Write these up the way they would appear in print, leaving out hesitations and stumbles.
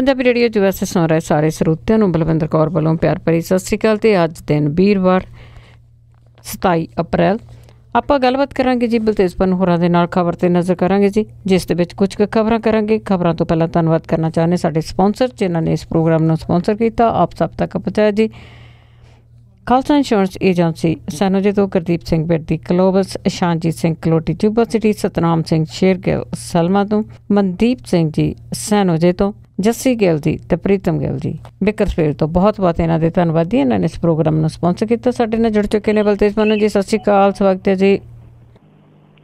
Punjabi radio 'ਚ ਵੈਸੇ ਸੁਣ ਰਹੇ ਸਾਰੇ ਸਰੋਤਿਆਂ ਨੂੰ ਬਲਵਿੰਦਰ ਕੌਰ ਵੱਲੋਂ ਪਿਆਰ ਭਰੀ ਸਤਿ ਸ਼੍ਰੀ ਅਕਾਲ। ਅਤੇ ਅੱਜ ਦਿਨ ਵੀਰਵਾਰ 27 ਅਪ੍ਰੈਲ ਆਪਾਂ ਗੱਲਬਾਤ ਕਰਾਂਗੇ ਜੀ ਬਲਤੇਜ ਪੰਨੂ ਹੋਰਾਂ ਦੇ ਨਾਲ ਖਬਰ 'ਤੇ ਨਜ਼ਰ ਕਰਾਂਗੇ ਜੀ, ਜਿਸ ਦੇ ਵਿੱਚ ਕੁਝ ਕੁ ਖਬਰਾਂ ਕਰਾਂਗੇ। ਖਬਰਾਂ ਤੋਂ ਪਹਿਲਾਂ ਧੰਨਵਾਦ ਕਰਨਾ ਚਾਹੁੰਦੇ ਸਾਡੇ ਸਪੋਂਸਰ ਜਿਨ੍ਹਾਂ ਨੇ ਇਸ ਪ੍ਰੋਗਰਾਮ ਨੂੰ ਸਪੋਂਸਰ ਕੀਤਾ, ਆਪ ਸਭ ਤੱਕ ਪਹੁੰਚਾਇਆ ਜੀ। ਖਾਲਸਾ ਇੰਸ਼ੋਰੈਂਸ ਏਜੰਸੀ ਸੈਨੋਜੇ ਤੋਂ ਗੁਰਦੀਪ ਸਿੰਘ ਬਿਰਦੀ, ਕਲੋਬਸ ਸ਼ਾਨਜੀਤ ਸਿੰਘ ਕਲੋਟੀ ਟਿਊਬਰ ਸਿਟੀ, ਸਤਨਾਮ ਸਿੰਘ ਸ਼ੇਰਗਿੱਲ ਸਲਮਾ ਤੋਂ, ਮਨਦੀਪ ਸਿੰਘ ਜੀ ਸੈਨੋਜੇ ਤੋਂ, ਜੱਸੀ ਗਿੱਲ ਜੀ ਅਤੇ ਪ੍ਰੀਤਮ ਗਿੱਲ ਜੀ ਬਿਕਰਸਫੀਲਡ ਤੋਂ। ਬਹੁਤ ਬਹੁਤ ਇਹਨਾਂ ਦੇ ਧੰਨਵਾਦੀ, ਇਹਨਾਂ ਨੇ ਇਸ ਪ੍ਰੋਗਰਾਮ ਨੂੰ ਸਪੋਂਸਰ ਕੀਤਾ। ਸਾਡੇ ਨਾਲ ਜੁੜ ਚੁੱਕੇ ਨੇ ਬਲਤੇਜ ਪੰਨੂ ਜੀ, ਸਤਿ ਸ਼੍ਰੀ ਅਕਾਲ, ਸਵਾਗਤ ਹੈ ਜੀ। ਸਤਿ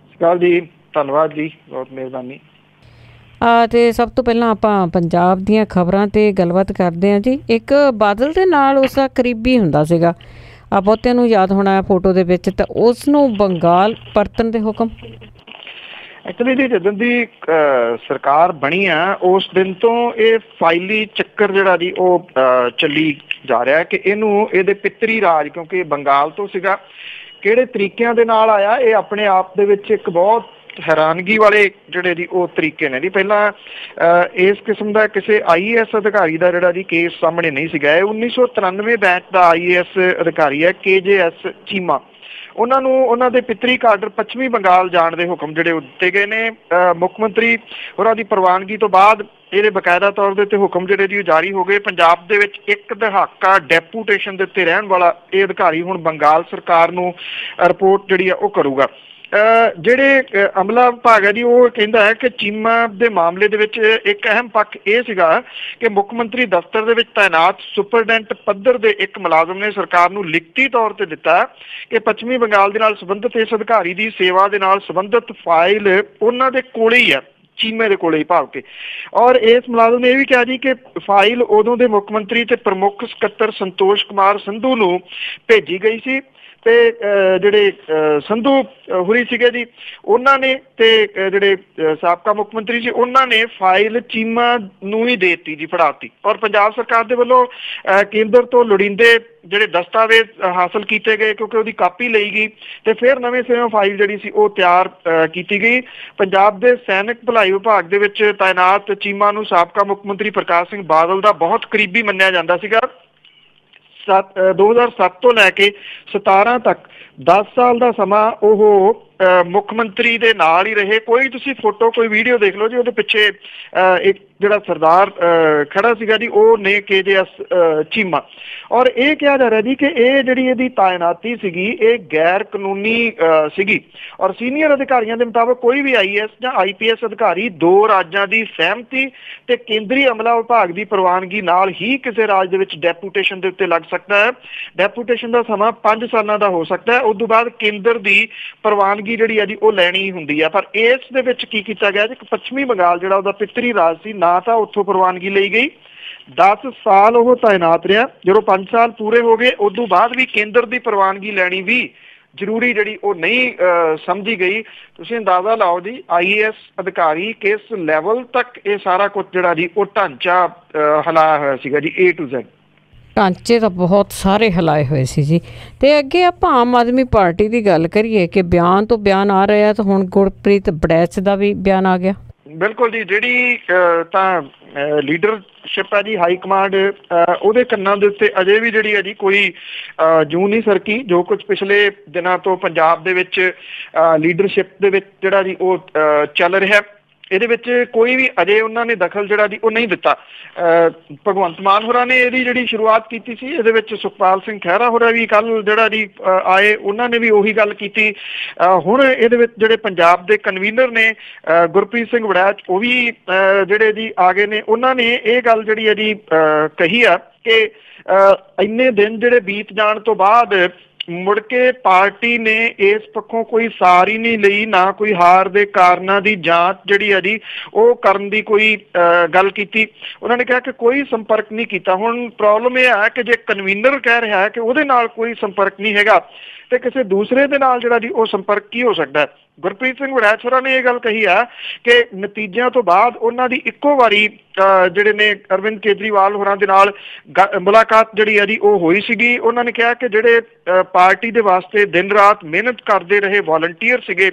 ਸ਼੍ਰੀ ਅਕਾਲ ਜੀ, ਧੰਨਵਾਦ ਜੀ, ਬਹੁਤ ਮਿਹਰਬਾਨੀ। ਅਤੇ ਸਭ ਤੋਂ ਪਹਿਲਾਂ ਆਪਾਂ ਪੰਜਾਬ ਦੀਆਂ ਖਬਰਾਂ 'ਤੇ ਗੱਲਬਾਤ ਕਰਦੇ ਹਾਂ ਜੀ। ਇੱਕ ਬਾਦਲ ਦੇ ਨਾਲ ਉਸਦਾ ਕਰੀਬੀ ਹੁੰਦਾ ਸੀਗਾ, ਬਹੁਤਿਆਂ ਨੂੰ ਯਾਦ ਹੋਣਾ ਫੋਟੋ ਦੇ ਵਿੱਚ, ਤਾਂ ਉਸ ਨੂੰ ਬੰਗਾਲ ਪਰਤਣ ਦੇ ਹੁਕਮ। ਐਕਚੁਅਲੀ ਜੀ ਜਦੋਂ ਦੀ ਸਰਕਾਰ ਬਣੀ ਆ ਉਸ ਦਿਨ ਤੋਂ ਇਹ ਫਾਈਲੀ ਚੱਕਰ ਜਿਹੜਾ ਜੀ ਉਹ ਚੱਲੀ ਜਾ ਰਿਹਾ ਕਿ ਇਹਨੂੰ ਇਹਦੇ ਪਿੱਤਰੀ ਰਾਜ, ਕਿਉਂਕਿ ਬੰਗਾਲ ਤੋਂ ਸੀਗਾ, ਕਿਹੜੇ ਤਰੀਕਿਆਂ ਦੇ ਨਾਲ ਆਇਆ ਇਹ ਆਪਣੇ ਆਪ ਦੇ ਵਿੱਚ ਇੱਕ ਬਹੁਤ ਹੈਰਾਨਗੀ ਵਾਲੇ ਜਿਹੜੇ ਜੀ ਉਹ ਤਰੀਕੇ ਨੇ ਜੀ। ਪਹਿਲਾਂ ਇਸ ਕਿਸਮ ਦਾ ਕਿਸੇ IAS ਅਧਿਕਾਰੀ ਦਾ ਜਿਹੜਾ ਜੀ ਕੇਸ ਸਾਹਮਣੇ ਨਹੀਂ ਸੀਗਾ। ਇਹ 1993 ਬੈਚ ਦਾ IAS ਅਧਿਕਾਰੀ ਹੈ KJS ਚੀਮਾ। ਉਹਨਾਂ ਨੂੰ ਉਹਨਾਂ ਦੇ ਪਿੱਤਰੀ ਕਾਡਰ ਪੱਛਮੀ ਬੰਗਾਲ ਜਾਣ ਦੇ ਹੁਕਮ ਜਿਹੜੇ ਦਿੱਤੇ ਗਏ ਨੇ। ਮੁੱਖ ਮੰਤਰੀ ਹੋਰਾਂ ਦੀ ਪ੍ਰਵਾਨਗੀ ਤੋਂ ਬਾਅਦ ਇਹਦੇ ਬਕਾਇਦਾ ਤੌਰ ਦੇ ਉੱਤੇ ਹੁਕਮ ਜਿਹੜੇ ਜੀ ਜਾਰੀ ਹੋ ਗਏ। ਪੰਜਾਬ ਦੇ ਵਿੱਚ ਇੱਕ ਦਹਾਕਾ ਡੈਪੂਟੇਸ਼ਨ ਦੇ ਉੱਤੇ ਰਹਿਣ ਵਾਲਾ ਇਹ ਅਧਿਕਾਰੀ ਹੁਣ ਬੰਗਾਲ ਸਰਕਾਰ ਨੂੰ ਰਿਪੋਰਟ ਜਿਹੜੀ ਆ ਉਹ ਕਰੂਗਾ। ਜਿਹੜੇ ਅਮਲਾ ਵਿਭਾਗ ਹੈ ਜੀ ਉਹ ਕਹਿੰਦਾ ਹੈ ਕਿ ਚੀਮਾ ਦੇ ਮਾਮਲੇ ਦੇ ਵਿੱਚ ਇੱਕ ਅਹਿਮ ਪੱਖ ਇਹ ਸੀਗਾ ਕਿ ਮੁੱਖ ਮੰਤਰੀ ਦਫ਼ਤਰ ਦੇ ਵਿੱਚ ਤਾਇਨਾਤ ਸੁਪਰਡੈਂਟ ਪੱਧਰ ਦੇ ਇੱਕ ਮੁਲਾਜ਼ਮ ਨੇ ਸਰਕਾਰ ਨੂੰ ਲਿਖਤੀ ਤੌਰ ਤੇ ਦਿੱਤਾ ਕਿ ਪੱਛਮੀ ਬੰਗਾਲ ਦੇ ਨਾਲ ਸੰਬੰਧਿਤ ਇਸ ਅਧਿਕਾਰੀ ਦੀ ਸੇਵਾ ਦੇ ਨਾਲ ਸੰਬੰਧਿਤ ਫਾਈਲ ਉਹਨਾਂ ਦੇ ਕੋਲੇ ਹੀ ਹੈ, ਚੀਮੇ ਦੇ ਕੋਲੇ ਹੀ ਭਾਵ ਕੇ। ਔਰ ਇਸ ਮੁਲਾਜ਼ਮ ਨੇ ਇਹ ਵੀ ਕਿਹਾ ਜੀ ਕਿ ਫਾਈਲ ਉਦੋਂ ਦੇ ਮੁੱਖ ਮੰਤਰੀ ਤੇ ਪ੍ਰਮੁੱਖ ਸਕੱਤਰ ਸੰਤੋਸ਼ ਕੁਮਾਰ ਸੰਧੂ ਨੂੰ ਭੇਜੀ ਗਈ ਸੀ ਤੇ ਜਿਹੜੇ ਸੰਧੂ ਹੁਰੀ ਸੀਗੇ ਜੀ ਉਹਨਾਂ ਨੇ ਤੇ ਜਿਹੜੇ ਸਾਬਕਾ ਮੁੱਖ ਮੰਤਰੀ ਸੀ ਉਹਨਾਂ ਨੇ ਫਾਈਲ ਚੀਮਾ ਨੂੰ ਹੀ ਦੇ ਦਿੱਤੀ ਜੀ, ਫੜਾਤੀ। ਔਰ ਪੰਜਾਬ ਸਰਕਾਰ ਦੇ ਵੱਲੋਂ ਕੇਂਦਰ ਤੋਂ ਲੋੜੀਂਦੇ ਜਿਹੜੇ ਦਸਤਾਵੇਜ਼ ਹਾਸਲ ਕੀਤੇ ਗਏ, ਕਿਉਂਕਿ ਉਹਦੀ ਕਾਪੀ ਲਈ ਗਈ ਤੇ ਫਿਰ ਨਵੇਂ ਸਿਰੋਂ ਫਾਈਲ ਜਿਹੜੀ ਸੀ ਉਹ ਤਿਆਰ ਕੀਤੀ ਗਈ। ਪੰਜਾਬ ਦੇ ਸੈਨਿਕ ਭਲਾਈ ਵਿਭਾਗ ਦੇ ਵਿੱਚ ਤਾਇਨਾਤ ਚੀਮਾ ਨੂੰ ਸਾਬਕਾ ਮੁੱਖ ਮੰਤਰੀ ਪ੍ਰਕਾਸ਼ ਸਿੰਘ ਬਾਦਲ ਦਾ ਬਹੁਤ ਕਰੀਬੀ ਮੰਨਿਆ ਜਾਂਦਾ ਸੀਗਾ। 2007 ਤੋਂ ਲੈ ਕੇ 17 ਤੱਕ 10 ਸਾਲ ਦਾ ਸਮਾਂ ਉਹ ਮੁੱਖ ਮੰਤਰੀ ਦੇ ਨਾਲ ਹੀ ਰਹੇ। ਕੋਈ ਤੁਸੀਂ ਫੋਟੋ ਕੋਈ ਵੀਡੀਓ ਦੇਖ ਲਓ ਜੀ, ਉਹਦੇ ਪਿੱਛੇ ਇੱਕ ਜਿਹੜਾ ਸਰਦਾਰ ਖੜਾ ਸੀਗਾ ਜੀ ਉਹ ਨੇ KJS ਚੀਮਾ। ਔਰ ਇਹ ਕਿਹਾ ਜਾ ਰਿਹਾ ਜੀ ਕਿ ਇਹ ਜਿਹੜੀ ਇਹਦੀ ਤਾਇਨਾਤੀ ਸੀਗੀ ਇਹ ਗੈਰ ਕਾਨੂੰਨੀ ਸੀਗੀ। ਔਰ ਸੀਨੀਅਰ ਅਧਿਕਾਰੀਆਂ ਦੇ ਮੁਤਾਬਕ ਕੋਈ ਵੀ IAS ਜਾਂ IPS ਅਧਿਕਾਰੀ ਦੋ ਰਾਜਾਂ ਦੀ ਸਹਿਮਤੀ ਤੇ ਕੇਂਦਰੀ ਅਮਲਾ ਵਿਭਾਗ ਦੀ ਪ੍ਰਵਾਨਗੀ ਨਾਲ ਹੀ ਕਿਸੇ ਰਾਜ ਦੇ ਵਿੱਚ ਡੈਪੂਟੇਸ਼ਨ ਦੇ ਉੱਤੇ ਲੱਗ ਸਕਦਾ ਹੈ। ਡੈਪੂਟੇਸ਼ਨ ਦਾ ਸਮਾਂ 5 ਸਾਲਾਂ ਦਾ ਹੋ ਸਕਦਾ ਹੈ। ਉਸ ਤੋਂ ਬਾਅਦ ਕੇਂਦਰ ਦੀ ਪ੍ਰਵਾਨਗੀ ਜਿਹੜੀ ਆ ਜੀ ਉਹ ਲੈਣੀ ਹੁੰਦੀ ਆ। ਪਰ ਇਸ ਦੇ ਵਿੱਚ ਕੀ ਕੀਤਾ ਗਿਆ ਜੀ, ਪੱਛਮੀ ਬੰਗਾਲ ਜਿਹੜਾ ਉਹਦਾ ਪਿੱਤਰੀ ਰਾਜ ਸੀ, ਨਾ ਤਾਂ ਉੱਥੋਂ ਪ੍ਰਵਾਨਗੀ ਲਈ ਗਈ। 10 ਸਾਲ ਉਹ ਤਾਇਨਾਤ ਰਿਹਾ। ਜਦੋਂ 5 ਸਾਲ ਪੂਰੇ ਹੋ ਗਏ ਉਸ ਤੋਂ ਬਾਅਦ ਵੀ ਕੇਂਦਰ ਦੀ ਪ੍ਰਵਾਨਗੀ ਲੈਣੀ ਵੀ ਜ਼ਰੂਰੀ ਜਿਹੜੀ ਉਹ ਨਹੀਂ ਸਮਝੀ ਗਈ। ਤੁਸੀਂ ਅੰਦਾਜ਼ਾ ਲਾਓ ਜੀ IAS ਅਧਿਕਾਰੀ ਕਿਸ ਲੈਵਲ ਤੱਕ ਇਹ ਸਾਰਾ ਕੁਝ ਜਿਹੜਾ ਜੀ ਉਹ ਢਾਂਚਾ ਹਿਲਾਇਆ ਹੋਇਆ ਸੀਗਾ ਜੀ A to Z। ਢਾਂਚੇ ਤਾਂ ਬਹੁਤ ਸਾਰੇ ਹਿਲਾਏ ਹੋਏ ਸੀ ਜੀ। ਅਤੇ ਅੱਗੇ ਆਪਾਂ ਆਮ ਆਦਮੀ ਪਾਰਟੀ ਦੀ ਗੱਲ ਕਰੀਏ ਕਿ ਬਿਆਨ ਤੋਂ ਬਿਆਨ ਆ ਰਿਹਾ, ਤਾਂ ਹੁਣ ਗੁਰਪ੍ਰੀਤ ਬੜੈਚ ਦਾ ਵੀ ਬਿਆਨ ਆ ਗਿਆ। ਬਿਲਕੁਲ ਜੀ, ਜਿਹੜੀ ਤਾਂ ਲੀਡਰਸ਼ਿਪ ਹੈ ਜੀ ਹਾਈ ਕਮਾਂਡ ਉਹਦੇ ਕੰਨਾਂ ਦੇ ਉੱਤੇ ਅਜੇ ਵੀ ਜਿਹੜੀ ਹੈ ਜੀ ਕੋਈ ਜੂੰ ਨਹੀਂ ਸਰਕੀ। ਜੋ ਕੁਝ ਪਿਛਲੇ ਦਿਨਾਂ ਤੋਂ ਪੰਜਾਬ ਦੇ ਵਿੱਚ ਲੀਡਰਸ਼ਿਪ ਦੇ ਵਿੱਚ ਜਿਹੜਾ ਜੀ ਉਹ ਚੱਲ ਰਿਹਾ, ਇਹਦੇ ਵਿੱਚ ਕੋਈ ਵੀ ਅਜੇ ਉਹਨਾਂ ਨੇ ਦਖਲ ਜਿਹੜਾ ਜੀ ਉਹ ਨਹੀਂ ਦਿੱਤਾ। ਭਗਵੰਤ ਮਾਨ ਹੋਰਾਂ ਨੇ ਇਹਦੀ ਜਿਹੜੀ ਸ਼ੁਰੂਆਤ ਕੀਤੀ ਸੀ, ਇਹਦੇ ਵਿੱਚ ਸੁਖਪਾਲ ਸਿੰਘ ਖਹਿਰਾ ਹੋਰਾਂ ਵੀ ਕੱਲ ਜਿਹੜਾ ਜੀ ਆਏ, ਉਹਨਾਂ ਨੇ ਵੀ ਉਹੀ ਗੱਲ ਕੀਤੀ। ਹੁਣ ਇਹਦੇ ਵਿੱਚ ਜਿਹੜੇ ਪੰਜਾਬ ਦੇ ਕਨਵੀਨਰ ਨੇ ਗੁਰਪ੍ਰੀਤ ਸਿੰਘ ਵੜੈਚ, ਉਹ ਵੀ ਜਿਹੜੇ ਜੀ ਆ ਗਏ ਨੇ। ਉਹਨਾਂ ਨੇ ਇਹ ਗੱਲ ਜਿਹੜੀ ਹੈ ਜੀ ਕਹੀ ਆ ਕਿ ਇੰਨੇ ਦਿਨ ਜਿਹੜੇ ਬੀਤ ਜਾਣ ਤੋਂ ਬਾਅਦ ਮੁੜ ਕੇ ਪਾਰਟੀ ਨੇ ਇਸ ਪੱਖੋਂ ਕੋਈ ਸਾਰ ਹੀ ਨਹੀਂ ਲਈ, ਨਾ ਕੋਈ ਹਾਰ ਦੇ ਕਾਰਨਾਂ ਦੀ ਜਾਂਚ ਜਿਹੜੀ ਹੈ ਜੀ ਉਹ ਕਰਨ ਦੀ ਕੋਈ ਗੱਲ ਕੀਤੀ। ਉਹਨਾਂ ਨੇ ਕਿਹਾ ਕਿ ਕੋਈ ਸੰਪਰਕ ਨਹੀਂ ਕੀਤਾ। ਹੁਣ ਪ੍ਰੋਬਲਮ ਇਹ ਹੈ ਕਿ ਜੇ ਕਨਵੀਨਰ ਕਹਿ ਰਿਹਾ ਹੈ ਕਿ ਉਹਦੇ ਨਾਲ ਕੋਈ ਸੰਪਰਕ ਨਹੀਂ ਹੈਗਾ ਤੇ ਕਿਸੇ ਦੂਸਰੇ ਦੇ ਨਾਲ ਜਿਹੜਾ ਜੀ ਉਹ ਸੰਪਰਕ ਕੀ ਹੋ ਸਕਦਾ ਹੈ। ਗੁਰਪ੍ਰੀਤ ਸਿੰਘ ਵੜੈਚ ਹੋਰਾਂ ਨੇ ਇਹ ਗੱਲ ਕਹੀ ਆ ਕਿ ਨਤੀਜਿਆਂ ਤੋਂ ਬਾਅਦ ਉਹਨਾਂ ਦੀ ਇੱਕੋ ਵਾਰੀ ਜਿਹੜੇ ਨੇ ਅਰਵਿੰਦ ਕੇਜਰੀਵਾਲ ਹੋਰਾਂ ਦੇ ਨਾਲ ਮੁਲਾਕਾਤ ਜਿਹੜੀ ਹੈ ਜੀ ਉਹ ਹੋਈ ਸੀਗੀ। ਉਹਨਾਂ ਨੇ ਕਿਹਾ ਕਿ ਜਿਹੜੇ ਪਾਰਟੀ ਦੇ ਵਾਸਤੇ ਦਿਨ ਰਾਤ ਮਿਹਨਤ ਕਰਦੇ ਰਹੇ ਵਾਲੰਟੀਅਰ ਸੀਗੇ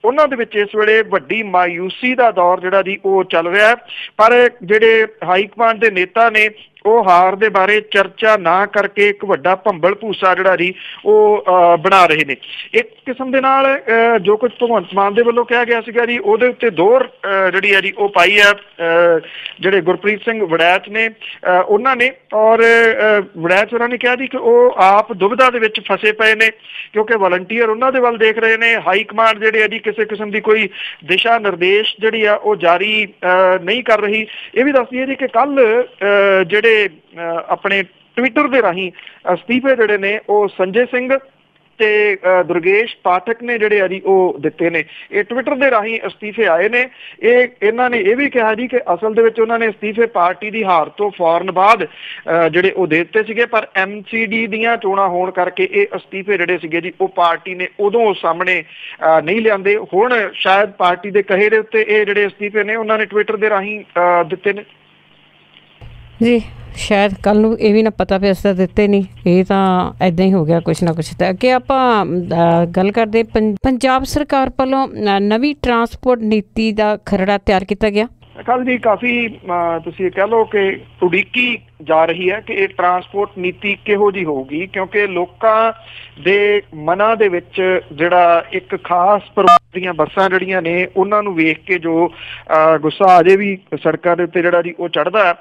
ਉਹਨਾਂ ਦੇ ਵਿੱਚ ਇਸ ਵੇਲੇ ਵੱਡੀ ਮਾਯੂਸੀ ਦਾ ਦੌਰ ਜਿਹੜਾ ਜੀ ਉਹ ਚੱਲ ਰਿਹਾ, ਪਰ ਜਿਹੜੇ ਹਾਈ ਕਮਾਂਡ ਦੇ ਨੇਤਾ ਨੇ ਉਹ ਹਾਰ ਦੇ ਬਾਰੇ ਚਰਚਾ ਨਾ ਕਰਕੇ ਇੱਕ ਵੱਡਾ ਭੰਬਲ ਭੂਸਾ ਜਿਹੜਾ ਜੀ ਉਹ ਬਣਾ ਰਹੇ ਨੇ। ਇੱਕ ਕਿਸਮ ਦੇ ਨਾਲ ਜੋ ਕੁਝ ਭਗਵੰਤ ਮਾਨ ਦੇ ਵੱਲੋਂ ਕਿਹਾ ਗਿਆ ਸੀਗਾ ਜੀ ਉਹਦੇ ਉੱਤੇ ਦੋਹਰ ਜਿਹੜੀ ਹੈ ਜੀ ਉਹ ਪਾਈ ਹੈ ਜਿਹੜੇ ਗੁਰਪ੍ਰੀਤ ਸਿੰਘ ਵੜੈਚ ਨੇ ਉਹਨਾਂ ਨੇ, ਔਰ ਵੜੈਚ ਹੋਰਾਂ ਨੇ ਕਿਹਾ ਜੀ ਕਿ ਉਹ ਆਪ ਦੁਬਿਧਾ ਦੇ ਵਿੱਚ ਫਸੇ ਪਏ ਨੇ ਕਿਉਂਕਿ ਵਾਲੰਟੀਅਰ ਉਹਨਾਂ ਦੇ ਵੱਲ ਦੇਖ ਰਹੇ ਨੇ, ਹਾਈ ਕਮਾਂਡ ਜਿਹੜੇ ਹੈ ਜੀ ਕਿਸੇ ਕਿਸਮ ਦੀ ਕੋਈ ਦਿਸ਼ਾ ਨਿਰਦੇਸ਼ ਜਿਹੜੀ ਆ ਉਹ ਜਾਰੀ ਨਹੀਂ ਕਰ ਰਹੀ। ਇਹ ਵੀ ਦੱਸ ਦਈਏ ਜੀ ਕਿ ਕੱਲ ਜਿਹੜੇ ਆਪਣੇ ਟਵਿੱਟਰ ਦੇ ਰਾਹੀਂ ਅਸਤੀਫੇ ਜਿਹੜੇ ਨੇ ਉਹ ਸੰਜੇ ਸਿੰਘ ਤੇ ਦੁਰਗੇਸ਼ ਪਾਠਕ ਨੇ ਜਿਹੜੇ ਆ ਜੀ ਉਹ ਦਿੱਤੇ ਨੇ। ਇਹ ਟਵਿੱਟਰ ਦੇ ਰਾਹੀਂ ਅਸਤੀਫੇ ਆਏ ਨੇ। ਇਹਨਾਂ ਨੇ ਇਹ ਵੀ ਕਿਹਾ ਜੀ ਕਿ ਅਸਲ ਦੇ ਵਿੱਚ ਉਹਨਾਂ ਨੇ ਅਸਤੀਫੇ ਪਾਰਟੀ ਦੀ ਹਾਰ ਤੋਂ ਫੌਰਨ ਬਾਅਦ ਜਿਹੜੇ ਉਹ ਦੇ ਦਿੱਤੇ ਸੀਗੇ, ਪਰ MCD ਦੀਆਂ ਚੋਣਾਂ ਹੋਣ ਕਰਕੇ ਇਹ ਅਸਤੀਫੇ ਜਿਹੜੇ ਸੀਗੇ ਜੀ ਉਹ ਪਾਰਟੀ ਨੇ ਉਦੋਂ ਸਾਹਮਣੇ ਨਹੀਂ ਲਿਆਂਦੇ। ਹੁਣ ਸ਼ਾਇਦ ਪਾਰਟੀ ਦੇ ਕਹੇ ਦੇ ਉੱਤੇ ਇਹ ਜਿਹੜੇ ਅਸਤੀਫੇ ਨੇ ਉਹਨਾਂ ਨੇ ਟਵਿੱਟਰ ਦੇ ਰਾਹੀਂ ਦਿੱਤੇ ਨੇ ਜੀ। ਸ਼ਾਇਦ ਕੱਲ੍ਹ ਨੂੰ ਇਹ ਵੀ ਨਾ ਪਤਾ ਵੀ ਅਸੀਂ ਤਾਂ ਦਿੱਤੇ ਨਹੀਂ, ਇਹ ਤਾਂ ਇੱਦਾਂ ਹੀ ਹੋ ਗਿਆ ਕੁਛ ਨਾ ਕੁਛ। ਤਾਂ ਅੱਗੇ ਆਪਾਂ ਗੱਲ ਕਰਦੇ ਪੰਜਾਬ ਸਰਕਾਰ ਵੱਲੋਂ ਨਵੀਂ ਟਰਾਂਸਪੋਰਟ ਨੀਤੀ ਦਾ ਖਰੜਾ ਤਿਆਰ ਕੀਤਾ ਗਿਆ। ਕੱਲ੍ਹ ਜੀ ਕਾਫੀ ਤੁਸੀਂ ਕਹਿ ਲਓ ਕਿ ਉਡੀਕੀ ਜਾ ਰਹੀ ਹੈ ਕਿ ਇਹ ਟਰਾਂਸਪੋਰਟ ਨੀਤੀ ਕਿਹੋ ਜਿਹੀ ਹੋਊਗੀ, ਕਿਉਂਕਿ ਲੋਕਾਂ ਦੇ ਮਨਾਂ ਦੇ ਵਿੱਚ ਜਿਹੜਾ ਇੱਕ ਖਾਸ ਪਰਿਵਾਰ ਦੀਆਂ ਬੱਸਾਂ ਜਿਹੜੀਆਂ ਨੇ ਉਹਨਾਂ ਨੂੰ ਵੇਖ ਕੇ ਜੋ ਗੁੱਸਾ ਅਜੇ ਵੀ ਸੜਕਾਂ ਦੇ ਉੱਤੇ ਜਿਹੜਾ ਜੀ ਉਹ ਚੜ੍ਹਦਾ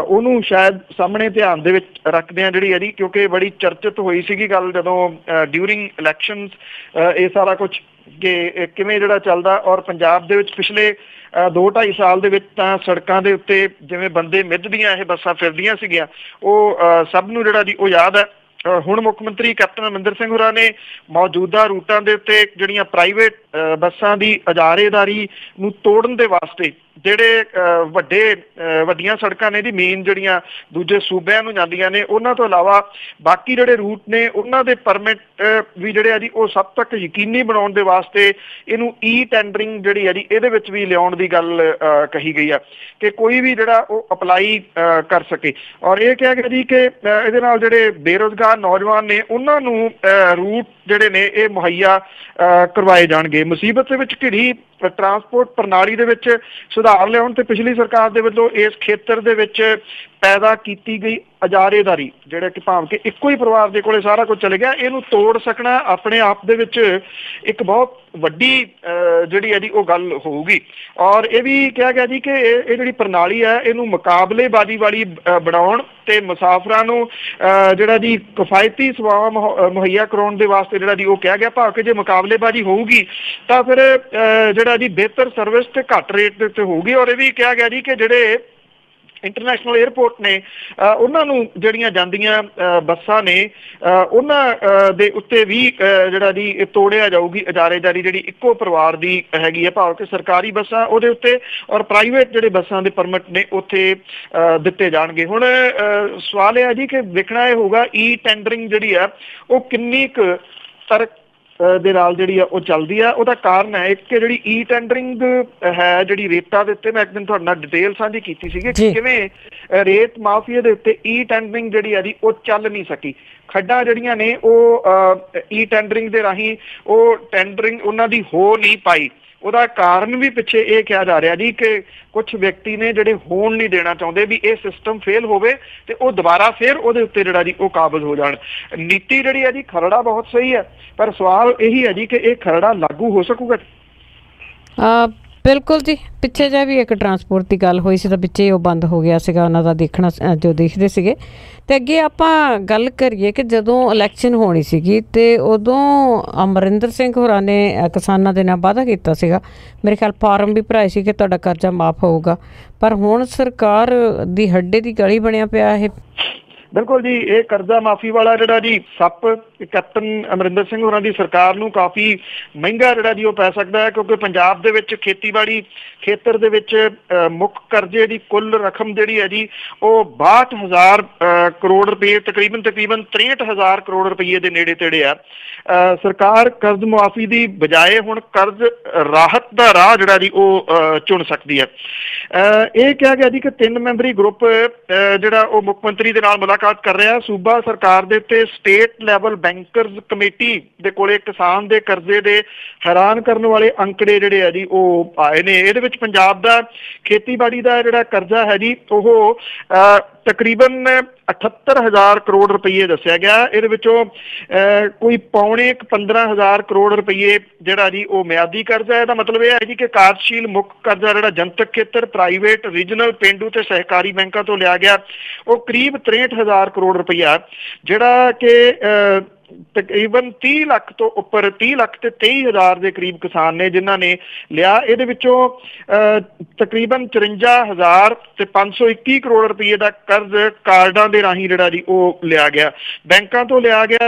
ਉਹਨੂੰ ਸ਼ਾਇਦ ਸਾਹਮਣੇ ਧਿਆਨ ਦੇ ਵਿੱਚ ਰੱਖਦਿਆਂ ਜਿਹੜੀ ਹੈ ਜੀ, ਕਿਉਂਕਿ ਬੜੀ ਚਰਚਿਤ ਹੋਈ ਸੀਗੀ ਗੱਲ ਜਦੋਂ ਡਿਊਰਿੰਗ ਇਲੈਕਸ਼ਨਸ ਇਹ ਸਾਰਾ ਕੁਝ ਕਿ ਕਿਵੇਂ ਜਿਹੜਾ ਚੱਲਦਾ, ਔਰ ਪੰਜਾਬ ਦੇ ਵਿੱਚ ਪਿਛਲੇ 2-2.5 ਸਾਲ ਦੇ ਵਿੱਚ ਤਾਂ ਸੜਕਾਂ ਦੇ ਉੱਤੇ ਜਿਵੇਂ ਬੰਦੇ ਮਿੱਧਦੀਆਂ ਇਹ ਬੱਸਾਂ ਫਿਰਦੀਆਂ ਸੀਗੀਆਂ ਉਹ ਸਭ ਨੂੰ ਜਿਹੜਾ ਜੀ ਉਹ ਯਾਦ ਹੈ। ਹੁਣ ਮੁੱਖ ਮੰਤਰੀ ਕੈਪਟਨ ਅਮਰਿੰਦਰ ਸਿੰਘ ਹੋਰਾਂ ਨੇ ਮੌਜੂਦਾ ਰੂਟਾਂ ਦੇ ਉੱਤੇ ਜਿਹੜੀਆਂ ਪ੍ਰਾਈਵੇਟ ਬੱਸਾਂ ਦੀ ਇਜਾਰੇਦਾਰੀ ਨੂੰ ਤੋੜਨ ਦੇ ਵਾਸਤੇ ਜਿਹੜੇ ਵੱਡੀਆਂ ਸੜਕਾਂ ਨੇ ਜੀ ਮੇਨ ਜਿਹੜੀਆਂ ਦੂਜੇ ਸੂਬਿਆਂ ਨੂੰ ਜਾਂਦੀਆਂ ਨੇ ਉਹਨਾਂ ਤੋਂ ਇਲਾਵਾ ਬਾਕੀ ਜਿਹੜੇ ਰੂਟ ਨੇ ਉਹਨਾਂ ਦੇ ਪਰਮਿਟ ਵੀ ਜਿਹੜੇ ਆ ਜੀ ਉਹ ਸਭ ਤੱਕ ਯਕੀਨੀ ਬਣਾਉਣ ਦੇ ਵਾਸਤੇ ਇਹਨੂੰ ਟੈਂਡਰਿੰਗ ਜਿਹੜੀ ਆ ਜੀ ਇਹਦੇ ਵਿੱਚ ਵੀ ਲਿਆਉਣ ਦੀ ਗੱਲ ਕਹੀ ਗਈ ਆ ਕਿ ਕੋਈ ਵੀ ਜਿਹੜਾ ਉਹ ਅਪਲਾਈ ਕਰ ਸਕੇ। ਔਰ ਇਹ ਕਿਹਾ ਗਿਆ ਜੀ ਕਿ ਇਹਦੇ ਨਾਲ ਜਿਹੜੇ ਬੇਰੁਜ਼ਗਾਰ ਨੌਜਵਾਨ ਨੇ ਉਹਨਾਂ ਨੂੰ ਰੂਟ ਜਿਹੜੇ ਨੇ ਇਹ ਮੁਹੱਈਆ ਕਰਵਾਏ ਜਾਣਗੇ। ਮੁਸੀਬਤ ਦੇ ਵਿੱਚ ਘਿਰੀ ਟਰਾਂਸਪੋਰਟ ਪ੍ਰਣਾਲੀ ਦੇ ਵਿੱਚ ਸੁਧਾਰ ਲਿਆਉਣ ਤੇ ਪਿਛਲੀ ਸਰਕਾਰ ਦੇ ਵੱਲੋਂ ਇਸ ਖੇਤਰ ਦੇ ਵਿੱਚ ਪੈਦਾ ਕੀਤੀ ਗਈ ਇਜਾਰੇਦਾਰੀ ਜਿਹੜਾ ਕਿ ਭਾਵ ਕਿ ਇੱਕੋ ਹੀ ਪਰਿਵਾਰ ਦੇ ਕੋਲੇ ਸਾਰਾ ਕੁਝ ਚਲੇ ਗਿਆ, ਇਹਨੂੰ ਤੋੜ ਸਕਣਾ ਆਪਣੇ ਆਪ ਦੇ ਵਿੱਚ ਇੱਕ ਬਹੁਤ ਵੱਡੀ ਜਿਹੜੀ ਹੈ ਜੀ ਉਹ ਗੱਲ ਹੋਊਗੀ। ਔਰ ਇਹ ਵੀ ਕਿਹਾ ਗਿਆ ਜੀ ਕਿ ਇਹ ਜਿਹੜੀ ਪ੍ਰਣਾਲੀ ਹੈ ਇਹਨੂੰ ਮੁਕਾਬਲੇਬਾਜ਼ੀ ਵਾਲੀ ਬਣਾਉਣ ਤੇ ਮੁਸਾਫਰਾਂ ਨੂੰ ਜਿਹੜਾ ਜੀ ਕਿਫਾਇਤੀ ਸੇਵਾਵਾਂ ਮੁਹੱਈਆ ਕਰਾਉਣ ਦੇ ਵਾਸਤੇ ਜਿਹੜਾ ਜੀ ਉਹ ਕਿਹਾ ਗਿਆ, ਭਾਵ ਕਿ ਜੇ ਮੁਕਾਬਲੇਬਾਜ਼ੀ ਹੋਊਗੀ ਤਾਂ ਫਿਰ ਜਿਹੜਾ ਜੀ ਬਿਹਤਰ ਸਰਵਿਸ ਤੇ ਘੱਟ ਰੇਟ ਦੇ ਉੱਤੇ ਹੋਊਗੀ। ਔਰ ਇਹ ਵੀ ਕਿਹਾ ਗਿਆ ਜੀ ਕਿ ਜਿਹੜੇ ਇੰਟਰਨੈਸ਼ਨਲ ਏਅਰਪੋਰਟ ਨੇ ਉਹਨਾਂ ਨੂੰ ਜਿਹੜੀਆਂ ਜਾਂਦੀਆਂ ਬੱਸਾਂ ਨੇ ਉਹਨਾਂ ਦੇ ਉੱਤੇ ਵੀ ਜਿਹੜਾ ਜੀ ਤੋੜਿਆ ਜਾਊਗੀ ਇਜਾਰੇਦਾਰੀ ਜਿਹੜੀ ਇੱਕੋ ਪਰਿਵਾਰ ਦੀ ਹੈਗੀ ਹੈ, ਭਾਵ ਕਿ ਸਰਕਾਰੀ ਬੱਸਾਂ ਉਹਦੇ ਉੱਤੇ ਔਰ ਪ੍ਰਾਈਵੇਟ ਜਿਹੜੇ ਬੱਸਾਂ ਦੇ ਪਰਮਿਟ ਨੇ ਉੱਥੇ ਦਿੱਤੇ ਜਾਣਗੇ। ਹੁਣ ਸਵਾਲ ਇਹ ਹੈ ਜੀ ਕਿ ਵੇਖਣਾ ਇਹ ਹੋਊਗਾ ਟੈਂਡਰਿੰਗ ਜਿਹੜੀ ਆ ਉਹ ਕਿੰਨੀ ਕੁ ਤਰਕ ਦੇ ਨਾਲ ਜਿਹੜੀ ਆ ਉਹ ਚੱਲਦੀ ਆ। ਉਹਦਾ ਕਾਰਨ ਹੈ ਇੱਕ ਕਿ ਜਿਹੜੀ ਟੈਂਡਰਿੰਗ ਹੈ ਜਿਹੜੀ ਰੇਟਾਂ ਦੇ ਉੱਤੇ ਮੈਂ ਇੱਕ ਦਿਨ ਤੁਹਾਡੇ ਨਾਲ ਡਿਟੇਲ ਸਾਂਝੀ ਕੀਤੀ ਸੀਗੀ ਕਿ ਕਿਵੇਂ ਰੇਟ ਮਾਫੀਆ ਦੇ ਉੱਤੇ ਟੈਂਡਰਿੰਗ ਜਿਹੜੀ ਆ ਜੀ ਉਹ ਚੱਲ ਨਹੀਂ ਸਕੀ। ਖੱਡਾਂ ਜਿਹੜੀਆਂ ਨੇ ਉਹ ਟੈਂਡਰਿੰਗ ਦੇ ਰਾਹੀਂ ਉਹ ਟੈਂਡਰਿੰਗ ਉਹਨਾਂ ਦੀ ਹੋ ਨਹੀਂ ਪਾਈ। ਉਹਦਾ ਕਾਰਨ ਵੀ ਪਿੱਛੇ ਇਹ ਕਿਹਾ ਜਾ ਰਿਹਾ ਜੀ ਕਿ ਕੁਝ ਵਿਅਕਤੀ ਨੇ ਜਿਹੜੇ ਹੋਣ ਨਹੀਂ ਦੇਣਾ ਚਾਹੁੰਦੇ ਵੀ ਇਹ ਸਿਸਟਮ ਫੇਲ ਹੋਵੇ ਤੇ ਉਹ ਦੁਬਾਰਾ ਫਿਰ ਉਹਦੇ ਉੱਤੇ ਜਿਹੜਾ ਜੀ ਉਹ ਕਾਬਜ਼ ਹੋ ਜਾਣ। ਨੀਤੀ ਜਿਹੜੀ ਹੈ ਜੀ ਖਰੜਾ ਬਹੁਤ ਸਹੀ ਹੈ, ਪਰ ਸਵਾਲ ਇਹੀ ਹੈ ਜੀ ਕਿ ਇਹ ਖਰੜਾ ਲਾਗੂ ਹੋ ਸਕੂਗਾ। ਬਿਲਕੁਲ ਜੀ, ਪਿੱਛੇ ਜਿਹੇ ਵੀ ਇੱਕ ਟਰਾਂਸਪੋਰਟ ਦੀ ਗੱਲ ਹੋਈ ਸੀ ਤਾਂ ਪਿੱਛੇ ਉਹ ਬੰਦ ਹੋ ਗਿਆ ਸੀਗਾ ਉਹਨਾਂ ਦਾ ਦੇਖਣਾ ਜੋ ਦੇਖਦੇ ਸੀਗੇ। ਅਤੇ ਅੱਗੇ ਆਪਾਂ ਗੱਲ ਕਰੀਏ ਕਿ ਜਦੋਂ ਇਲੈਕਸ਼ਨ ਹੋਣੀ ਸੀਗੀ ਅਤੇ ਉਦੋਂ ਅਮਰਿੰਦਰ ਸਿੰਘ ਹੋਰਾਂ ਨੇ ਕਿਸਾਨਾਂ ਦੇ ਨਾਲ ਵਾਅਦਾ ਕੀਤਾ ਸੀਗਾ, ਮੇਰੇ ਖਿਆਲ ਫਾਰਮ ਵੀ ਭਰਾਏ ਸੀ ਕਿ ਤੁਹਾਡਾ ਕਰਜ਼ਾ ਮਾਫ ਹੋਊਗਾ, ਪਰ ਹੁਣ ਸਰਕਾਰ ਦੀ ਹੱਡੇ ਦੀ ਗਲੀ ਬਣਿਆ ਪਿਆ ਇਹ। ਬਿਲਕੁਲ ਜੀ, ਇਹ ਕਰਜ਼ਾ ਮਾਫੀ ਵਾਲਾ ਜਿਹੜਾ ਜੀ ਸੱਪ ਕੈਪਟਨ ਅਮਰਿੰਦਰ ਸਿੰਘ ਹੋਰਾਂ ਦੀ ਸਰਕਾਰ ਨੂੰ ਕਾਫੀ ਮਹਿੰਗਾ ਜਿਹੜਾ ਜੀ ਉਹ ਪੈ ਸਕਦਾ ਹੈ, ਕਿਉਂਕਿ ਪੰਜਾਬ ਦੇ ਵਿੱਚ ਖੇਤੀਬਾੜੀ ਖੇਤਰ ਦੇ ਵਿੱਚ ਮੁੱਖ ਕਰਜ਼ੇ ਦੀ ਕੁੱਲ ਰਕਮ ਜਿਹੜੀ ਹੈ ਜੀ ਉਹ 62,000 ਕਰੋੜ ਰੁਪਏ, ਤਕਰੀਬਨ 63,000 ਕਰੋੜ ਰੁਪਏ ਦੇ ਨੇੜੇ ਤੇੜੇ ਆ। ਸਰਕਾਰ ਕਰਜ਼ ਮੁਆਫੀ ਦੀ ਬਜਾਏ ਹੁਣ ਕਰਜ਼ ਰਾਹਤ ਦਾ ਰਾਹ ਜਿਹੜਾ ਜੀ ਉਹ ਚੁਣ ਸਕਦੀ ਹੈ। ਇਹ ਕਿਹਾ ਗਿਆ ਜੀ ਕਿ 3 ਮੈਂਬਰੀ ਗਰੁੱਪ ਜਿਹੜਾ ਉਹ ਮੁੱਖ ਮੰਤਰੀ ਦੇ ਨਾਲ ਮੁਲਾਕਾਤ ਕਰ ਰਿਹਾ। ਸੂਬਾ ਸਰਕਾਰ ਦੇ ਉੱਤੇ ਸਟੇਟ ਲੈਵਲ ਬੈਂਕਰਜ਼ ਕਮੇਟੀ ਦੇ ਕੋਲੇ ਕਿਸਾਨ ਦੇ ਕਰਜ਼ੇ ਦੇ ਹੈਰਾਨ ਕਰਨ ਵਾਲੇ ਅੰਕੜੇ ਜਿਹੜੇ ਆ ਜੀ ਉਹ ਆਏ ਨੇ। ਇਹਦੇ ਵਿੱਚ ਪੰਜਾਬ ਦਾ ਖੇਤੀਬਾੜੀ ਦਾ ਜਿਹੜਾ ਕਰਜ਼ਾ ਹੈ ਜੀ ਉਹ ਤਕਰੀਬਨ 78,000 ਕਰੋੜ ਰੁਪਏ ਦੱਸਿਆ ਗਿਆ। ਇਹਦੇ ਵਿੱਚੋਂ ਕੋਈ ਪੌਣੇ 15,000 ਕਰੋੜ ਰੁਪਏ ਜਿਹੜਾ ਜੀ ਉਹ ਮਿਆਦੀ ਕਰਜ਼ਾ। ਇਹਦਾ ਮਤਲਬ ਇਹ ਹੈ ਜੀ ਕਿ ਕਾਰਜਸ਼ੀਲ ਮੁੱਖ ਕਰਜ਼ਾ ਜਿਹੜਾ ਜਨਤਕ ਖੇਤਰ, ਪ੍ਰਾਈਵੇਟ, ਰੀਜਨਲ, ਪੇਂਡੂ ਤੇ ਸਹਿਕਾਰੀ ਬੈਂਕਾਂ ਤੋਂ ਲਿਆ ਗਿਆ ਉਹ ਕਰੀਬ 63,000 ਕਰੋੜ ਰੁਪਇਆ, ਜਿਹੜਾ ਕਿ ਤਕਰੀਬਨ 30 ਲੱਖ ਤੋਂ ਉੱਪਰ 30 ਲੱਖ ਤੇ 23,000 ਦੇ ਕਰੀਬ ਕਿਸਾਨ ਨੇ ਜਿਨ੍ਹਾਂ ਨੇ ਲਿਆ। ਇਹਦੇ ਵਿੱਚੋਂ ਤਕਰੀਬਨ 54,000 ਤੇ 521 ਕਰੋੜ ਰੁਪਏ ਦਾ ਕਰਜ਼ ਕਾਰਡਾਂ ਦੇ ਰਾਹੀਂ ਜਿਹੜਾ ਜੀ ਉਹ ਲਿਆ ਗਿਆ, ਬੈਂਕਾਂ ਤੋਂ ਲਿਆ ਗਿਆ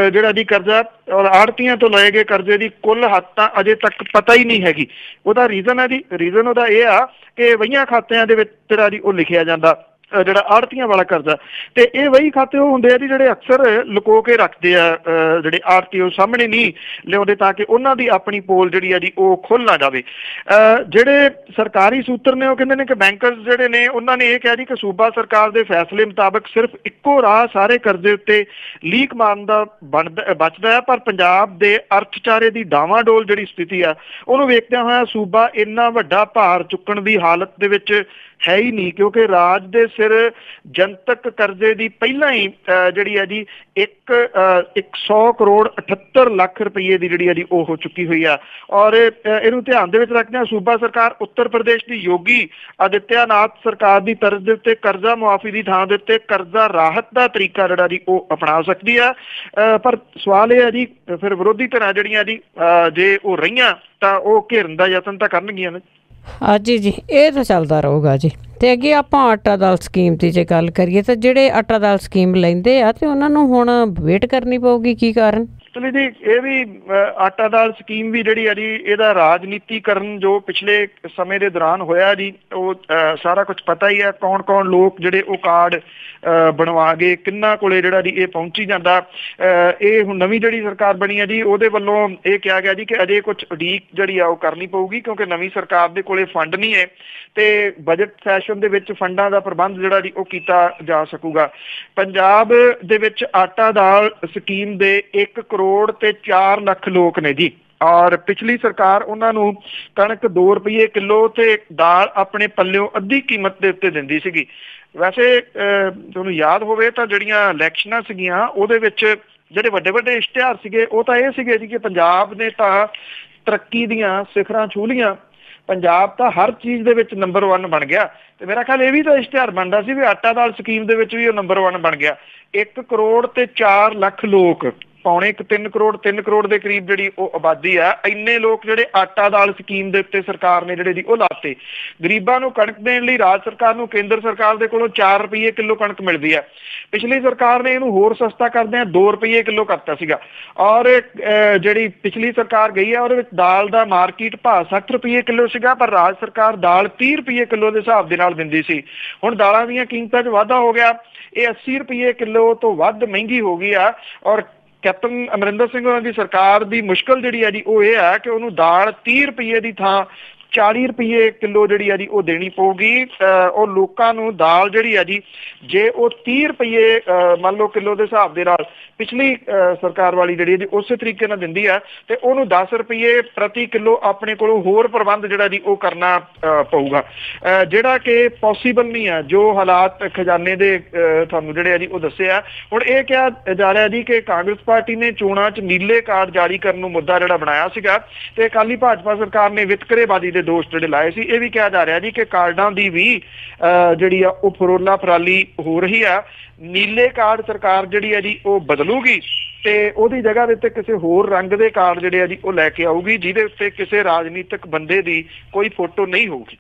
ਜਿਹੜਾ ਜੀ ਕਰਜ਼ਾ, ਔਰ ਆੜਤੀਆਂ ਤੋਂ ਲਏ ਗਏ ਕਰਜ਼ੇ ਦੀ ਕੁੱਲ ਹੱਦ ਤਾਂ ਅਜੇ ਤੱਕ ਪਤਾ ਹੀ ਨਹੀਂ ਹੈਗੀ। ਉਹਦਾ ਰੀਜ਼ਨ ਹੈ ਜੀ, ਰੀਜ਼ਨ ਉਹਦਾ ਇਹ ਆ ਕਿ ਵਹੀਆਂ ਖਾਤਿਆਂ ਦੇ ਵਿੱਚ ਜਿਹੜਾ ਜੀ ਉਹ ਲਿਖਿਆ ਜਾਂਦਾ ਜਿਹੜਾ ਆੜਤੀਆਂ ਵਾਲਾ ਕਰਜ਼ਾ, ਤੇ ਇਹ ਵਹੀ ਖਾਤੇ ਉਹ ਹੁੰਦੇ ਆ ਜੀ ਜਿਹੜੇ ਅਕਸਰ ਲੁਕੋ ਕੇ ਰੱਖਦੇ ਆ ਜਿਹੜੇ ਆੜਤੀ, ਉਹ ਸਾਹਮਣੇ ਨਹੀਂ ਲਿਆਉਂਦੇ ਤਾਂ ਕਿ ਉਹਨਾਂ ਦੀ ਆਪਣੀ ਪੋਲ ਜਿਹੜੀ ਆ ਜੀ ਉਹ ਖੁੱਲ ਨਾ ਜਾਵੇ। ਜਿਹੜੇ ਸਰਕਾਰੀ ਸੂਤਰ ਨੇ ਉਹ ਕਹਿੰਦੇ ਨੇ ਕਿ ਬੈਂਕਰਸ ਜਿਹੜੇ ਨੇ ਉਹਨਾਂ ਨੇ ਇਹ ਕਿਹਾ ਜੀ ਕਿ ਸੂਬਾ ਸਰਕਾਰ ਦੇ ਫੈਸਲੇ ਮੁਤਾਬਕ ਸਿਰਫ ਇੱਕੋ ਰਾਹ ਸਾਰੇ ਕਰਜ਼ੇ ਉੱਤੇ ਲੀਕ ਮਾਰਨ ਦਾ ਬਚਦਾ ਹੈ, ਪਰ ਪੰਜਾਬ ਦੇ ਅਰਥਚਾਰੇ ਦੀ ਡਾਵਾਂਡੋਲ ਜਿਹੜੀ ਸਥਿਤੀ ਆ ਉਹਨੂੰ ਵੇਖਦਿਆਂ ਹੋਇਆ ਸੂਬਾ ਇੰਨਾ ਵੱਡਾ ਭਾਰ ਚੁੱਕਣ ਦੀ ਹਾਲਤ ਦੇ ਵਿੱਚ ਹੈ ਹੀ ਨਹੀਂ, ਕਿਉਂਕਿ ਰਾਜ ਦੇ ਸਿਰ ਜਨਤਕ ਕਰਜ਼ੇ ਦੀ ਪਹਿਲਾਂ ਹੀ ਜਿਹੜੀ ਹੈ ਜੀ 100 ਕਰੋੜ 78 ਲੱਖ ਰੁਪਏ ਦੀ ਜਿਹੜੀ ਹੈ ਜੀ ਉਹ ਹੋ ਚੁੱਕੀ ਹੋਈ ਆ। ਔਰ ਇਹਨੂੰ ਧਿਆਨ ਦੇ ਵਿੱਚ ਰੱਖਦਿਆਂ ਸੂਬਾ ਸਰਕਾਰ ਉੱਤਰ ਪ੍ਰਦੇਸ਼ ਦੀ ਯੋਗੀ ਆਦਿੱਤਿਆਨਾਥ ਸਰਕਾਰ ਦੀ ਤਰਜ਼ ਦੇ ਉੱਤੇ ਕਰਜ਼ਾ ਮੁਆਫੀ ਦੀ ਥਾਂ ਦੇ ਉੱਤੇ ਕਰਜ਼ਾ ਰਾਹਤ ਦਾ ਤਰੀਕਾ ਜਿਹੜਾ ਜੀ ਉਹ ਅਪਣਾ ਸਕਦੀ ਆ। ਪਰ ਸਵਾਲ ਇਹ ਹੈ ਜੀ ਫਿਰ ਵਿਰੋਧੀ ਧਿਰਾਂ ਜਿਹੜੀਆਂ ਜੀ ਜੇ ਉਹ ਰਹੀਆਂ ਤਾਂ ਉਹ ਘੇਰਨ ਦਾ ਯਤਨ ਤਾਂ ਕਰਨਗੀਆਂ ਨੇ। ਹਾਂਜੀ ਜੀ, ਇਹ ਤਾਂ ਚੱਲਦਾ ਰਹੂਗਾ ਜੀ। ਤੇ ਅੱਗੇ ਆਪਾਂ ਆਟਾ ਦਾਲ ਸਕੀਮ ਦੀ ਜੇ ਗੱਲ ਕਰੀਏ ਤਾਂ ਜਿਹੜੇ ਆਟਾ ਦਾਲ ਸਕੀਮ ਲੈਂਦੇ ਆ ਤੇ ਉਹਨਾਂ ਨੂੰ ਹੁਣ ਵੇਟ ਕਰਨੀ ਪਊਗੀ, ਕੀ ਕਾਰਨ? ਚਲੋ ਜੀ, ਇਹ ਵੀ ਆਟਾ ਦਾਲ ਸਕੀਮ ਵੀ ਜਿਹੜੀ ਆ ਜੀ ਇਹਦਾ ਰਾਜਨੀਤੀਕਰਨ ਜੋ ਪਿਛਲੇ ਸਮੇਂ ਦੇ ਦੌਰਾਨ ਹੋਇਆ ਜੀ ਉਹ ਸਾਰਾ ਕੁਝ ਪਤਾ ਹੀ ਹੈ। ਕੌਣ ਕੌਣ ਲੋਕ ਜਿਹੜੇ ਉਹ ਕਾਰਡ ਬਣਵਾ ਗਏ, ਕਿੰਨਾ ਕੋਲੇ ਜਿਹੜਾ ਜੀ ਇਹ ਪਹੁੰਚੀ ਜਾਂਦਾ। ਇਹ ਹੁਣ ਨਵੀਂ ਜਿਹੜੀ ਸਰਕਾਰ ਬਣੀ ਹੈ ਜੀ ਉਹਦੇ ਵੱਲੋਂ ਇਹ ਕਿਹਾ ਗਿਆ ਜੀ ਕਿ ਅਜੇ ਕੁਝ ਉਡੀਕ ਜਿਹੜੀ ਆ ਉਹ ਕਰਨੀ ਪਊਗੀ, ਕਿਉਂਕਿ ਨਵੀਂ ਸਰਕਾਰ ਦੇ ਕੋਲੇ ਫੰਡ ਨਹੀਂ ਹੈ ਤੇ ਬਜਟ ਸੈਸ਼ਨ ਦੇ ਵਿੱਚ ਫੰਡਾਂ ਦਾ ਪ੍ਰਬੰਧ ਜਿਹੜਾ ਜੀ ਉਹ ਕੀਤਾ ਜਾ ਸਕੂਗਾ। ਪੰਜਾਬ ਦੇ ਵਿੱਚ ਆਟਾ ਦਾਲ ਸਕੀਮ ਦੇ 1 ਕਰੋੜ ਤੇ 4 ਲੱਖ ਲੋਕ ਨੇ ਜੀ, ਔਰ ਪਿਛਲੀ ਸਰਕਾਰ ਉਹਨਾਂ ਨੂੰ ਕਣਕ 2 ਰੁਪਏ ਕਿਲੋ ਤੇ ਦਾਲ ਆਪਣੇ ਪੱਲਿਓਂ ਅੱਧੀ ਕੀਮਤ ਦੇ ਉੱਤੇ ਦਿੰਦੀ ਸੀਗੀ। ਵੈਸੇ ਤੁਹਾਨੂੰ ਯਾਦ ਹੋਵੇ ਤਾਂ ਜਿਹੜੀਆਂ ਇਲੈਕਸ਼ਨਾਂ ਸੀਗੀਆਂ ਉਹਦੇ ਵਿੱਚ ਜਿਹੜੇ ਵੱਡੇ ਵੱਡੇ ਇਸ਼ਤਿਹਾਰ ਸੀਗੇ ਉਹ ਤਾਂ ਇਹ ਸੀਗੇ ਜੀ ਕਿ ਪੰਜਾਬ ਨੇ ਤਾਂ ਤਰੱਕੀ ਦੀਆਂ ਸਿਖਰਾਂ ਛੂਹ ਲਈਆਂ, ਪੰਜਾਬ ਤਾਂ ਹਰ ਚੀਜ਼ ਦੇ ਵਿੱਚ ਨੰਬਰ 1 ਬਣ ਗਿਆ। ਤੇ ਮੇਰਾ ਖਿਆਲ ਇਹ ਵੀ ਤਾਂ ਇਸ਼ਤਿਹਾਰ ਬਣਦਾ ਸੀ ਵੀ ਆਟਾ ਦਾਲ ਸਕੀਮ ਦੇ ਵਿੱਚ ਵੀ ਉਹ ਨੰਬਰ 1 ਬਣ ਗਿਆ। 1 ਕਰੋੜ ਤੇ 4 ਲੱਖ ਲੋਕ, ਪੌਣੇ 3 ਕਰੋੜ ਦੇ ਕਰੀਬ ਜਿਹੜੀ ਉਹ ਆਬਾਦੀ ਆ, ਇੰਨੇ ਲੋਕ ਜਿਹੜੇ ਆਟਾ ਦਾਲ ਸਕੀਮ ਦੇ ਉੱਤੇ ਸਰਕਾਰ ਨੇ ਜਿਹੜੇ ਦੀ ਉਹ ਲਾਤੇ। ਗਰੀਬਾਂ ਨੂੰ ਕਣਕ ਦੇਣ ਲਈ ਰਾਜ ਸਰਕਾਰ ਨੂੰ ਕੇਂਦਰ ਸਰਕਾਰ ਦੇ ਕੋਲੋਂ 4 ਰੁਪਏ ਕਿਲੋ ਕਣਕ ਮਿਲਦੀ ਹੈ। ਪਿਛਲੀ ਸਰਕਾਰ ਨੇ ਇਹਨੂੰ ਹੋਰ ਸਸਤਾ ਕਰਦਿਆਂ 2 ਰੁਪਏ ਕਿਲੋ ਕਰਤਾ ਸੀਗਾ। ਔਰ ਜਿਹੜੀ ਪਿਛਲੀ ਸਰਕਾਰ ਗਈ ਹੈ ਉਹਦੇ ਵਿੱਚ ਦਾਲ ਦਾ ਮਾਰਕੀਟ ਭਾਅ 60 ਰੁਪਏ ਕਿਲੋ ਸੀਗਾ, ਪਰ ਰਾਜ ਸਰਕਾਰ ਦਾਲ 30 ਰੁਪਏ ਕਿਲੋ ਦੇ ਹਿਸਾਬ ਦੇ ਨਾਲ ਦਿੰਦੀ ਸੀ। ਹੁਣ ਦਾਲਾਂ ਦੀਆਂ ਕੀਮਤਾਂ 'ਚ ਵਾਧਾ ਹੋ ਗਿਆ, ਇਹ 80 ਰੁਪਏ ਕਿਲੋ ਤੋਂ ਵੱਧ ਮਹਿੰਗੀ ਹੋ ਗਈ ਆ। ਔਰ ਕੈਪਟਨ ਅਮਰਿੰਦਰ ਸਿੰਘ ਹੋਰਾਂ ਦੀ ਸਰਕਾਰ ਦੀ ਮੁਸ਼ਕਲ ਜਿਹੜੀ ਹੈ ਜੀ ਉਹ ਇਹ ਹੈ ਕਿ ਉਹਨੂੰ ਦਾਲ 30 ਰੁਪਏ ਦੀ ਥਾਂ 40 ਰੁਪਏ ਕਿਲੋ ਜਿਹੜੀ ਆ ਜੀ ਉਹ ਦੇਣੀ ਪਊਗੀ। ਉਹ ਲੋਕਾਂ ਨੂੰ ਦਾਲ ਜਿਹੜੀ ਆ ਜੀ ਜੇ ਉਹ 30 ਰੁਪਏ ਮੰਨ ਲਓ ਕਿਲੋ ਦੇ ਹਿਸਾਬ ਦੇ ਨਾਲ ਪਿਛਲੀ ਸਰਕਾਰ ਵਾਲੀ ਜਿਹੜੀ ਹੈ ਜੀ ਉਸੇ ਤਰੀਕੇ ਨਾਲ ਦਿੰਦੀ ਆ, ਤੇ ਉਹਨੂੰ 10 ਰੁਪਏ ਪ੍ਰਤੀ ਕਿਲੋ ਆਪਣੇ ਕੋਲੋਂ ਹੋਰ ਪ੍ਰਬੰਧ ਜਿਹੜਾ ਜੀ ਉਹ ਕਰਨਾ ਪਊਗਾ, ਜਿਹੜਾ ਕਿ ਪੋਸੀਬਲ ਨਹੀਂ ਆ ਜੋ ਹਾਲਾਤ ਖਜ਼ਾਨੇ ਦੇ ਤੁਹਾਨੂੰ ਜਿਹੜੇ ਆ ਜੀ ਉਹ ਦੱਸੇ ਆ। ਹੁਣ ਇਹ ਕਿਹਾ ਜਾ ਰਿਹਾ ਜੀ ਕਿ ਕਾਂਗਰਸ ਪਾਰਟੀ ਨੇ ਚੋਣਾਂ 'ਚ ਨੀਲੇ ਕਾਰਡ ਜਾਰੀ ਕਰਨ ਨੂੰ ਮੁੱਦਾ ਜਿਹੜਾ ਬਣਾਇਆ ਸੀਗਾ, ਤੇ ਅਕਾਲੀ ਭਾਜਪਾ ਸਰਕਾਰ ਨੇ ਵਿਤਕਰੇਬਾਜ਼ੀ ਦੇ ਦੋਸ਼ ਜਿਹੜੇ ਲਾਏ ਸੀ। ਇਹ ਵੀ ਕਿਹਾ ਜਾ ਰਿਹਾ ਜੀ ਕਿ ਕਾਰਡਾਂ ਦੀ ਵੀ ਜਿਹੜੀ ਆ ਉਹ ਫਰੋਲਾ ਫਰਾਲੀ ਹੋ ਰਹੀ ਆ। ਨੀਲੇ ਕਾਰਡ ਸਰਕਾਰ ਜਿਹੜੀ ਆ ਜੀ ਉਹ ਬਦਲੂਗੀ ਤੇ ਉਹਦੀ ਜਗ੍ਹਾ ਦੇ ਉੱਤੇ ਕਿਸੇ ਹੋਰ ਰੰਗ ਦੇ ਕਾਰਡ ਜਿਹੜੇ ਆ ਜੀ ਉਹ ਲੈ ਕੇ ਆਊਗੀ, ਜਿਹਦੇ ਉੱਤੇ ਕਿਸੇ ਰਾਜਨੀਤਿਕ ਬੰਦੇ ਦੀ ਕੋਈ ਫੋਟੋ ਨਹੀਂ ਹੋਊਗੀ।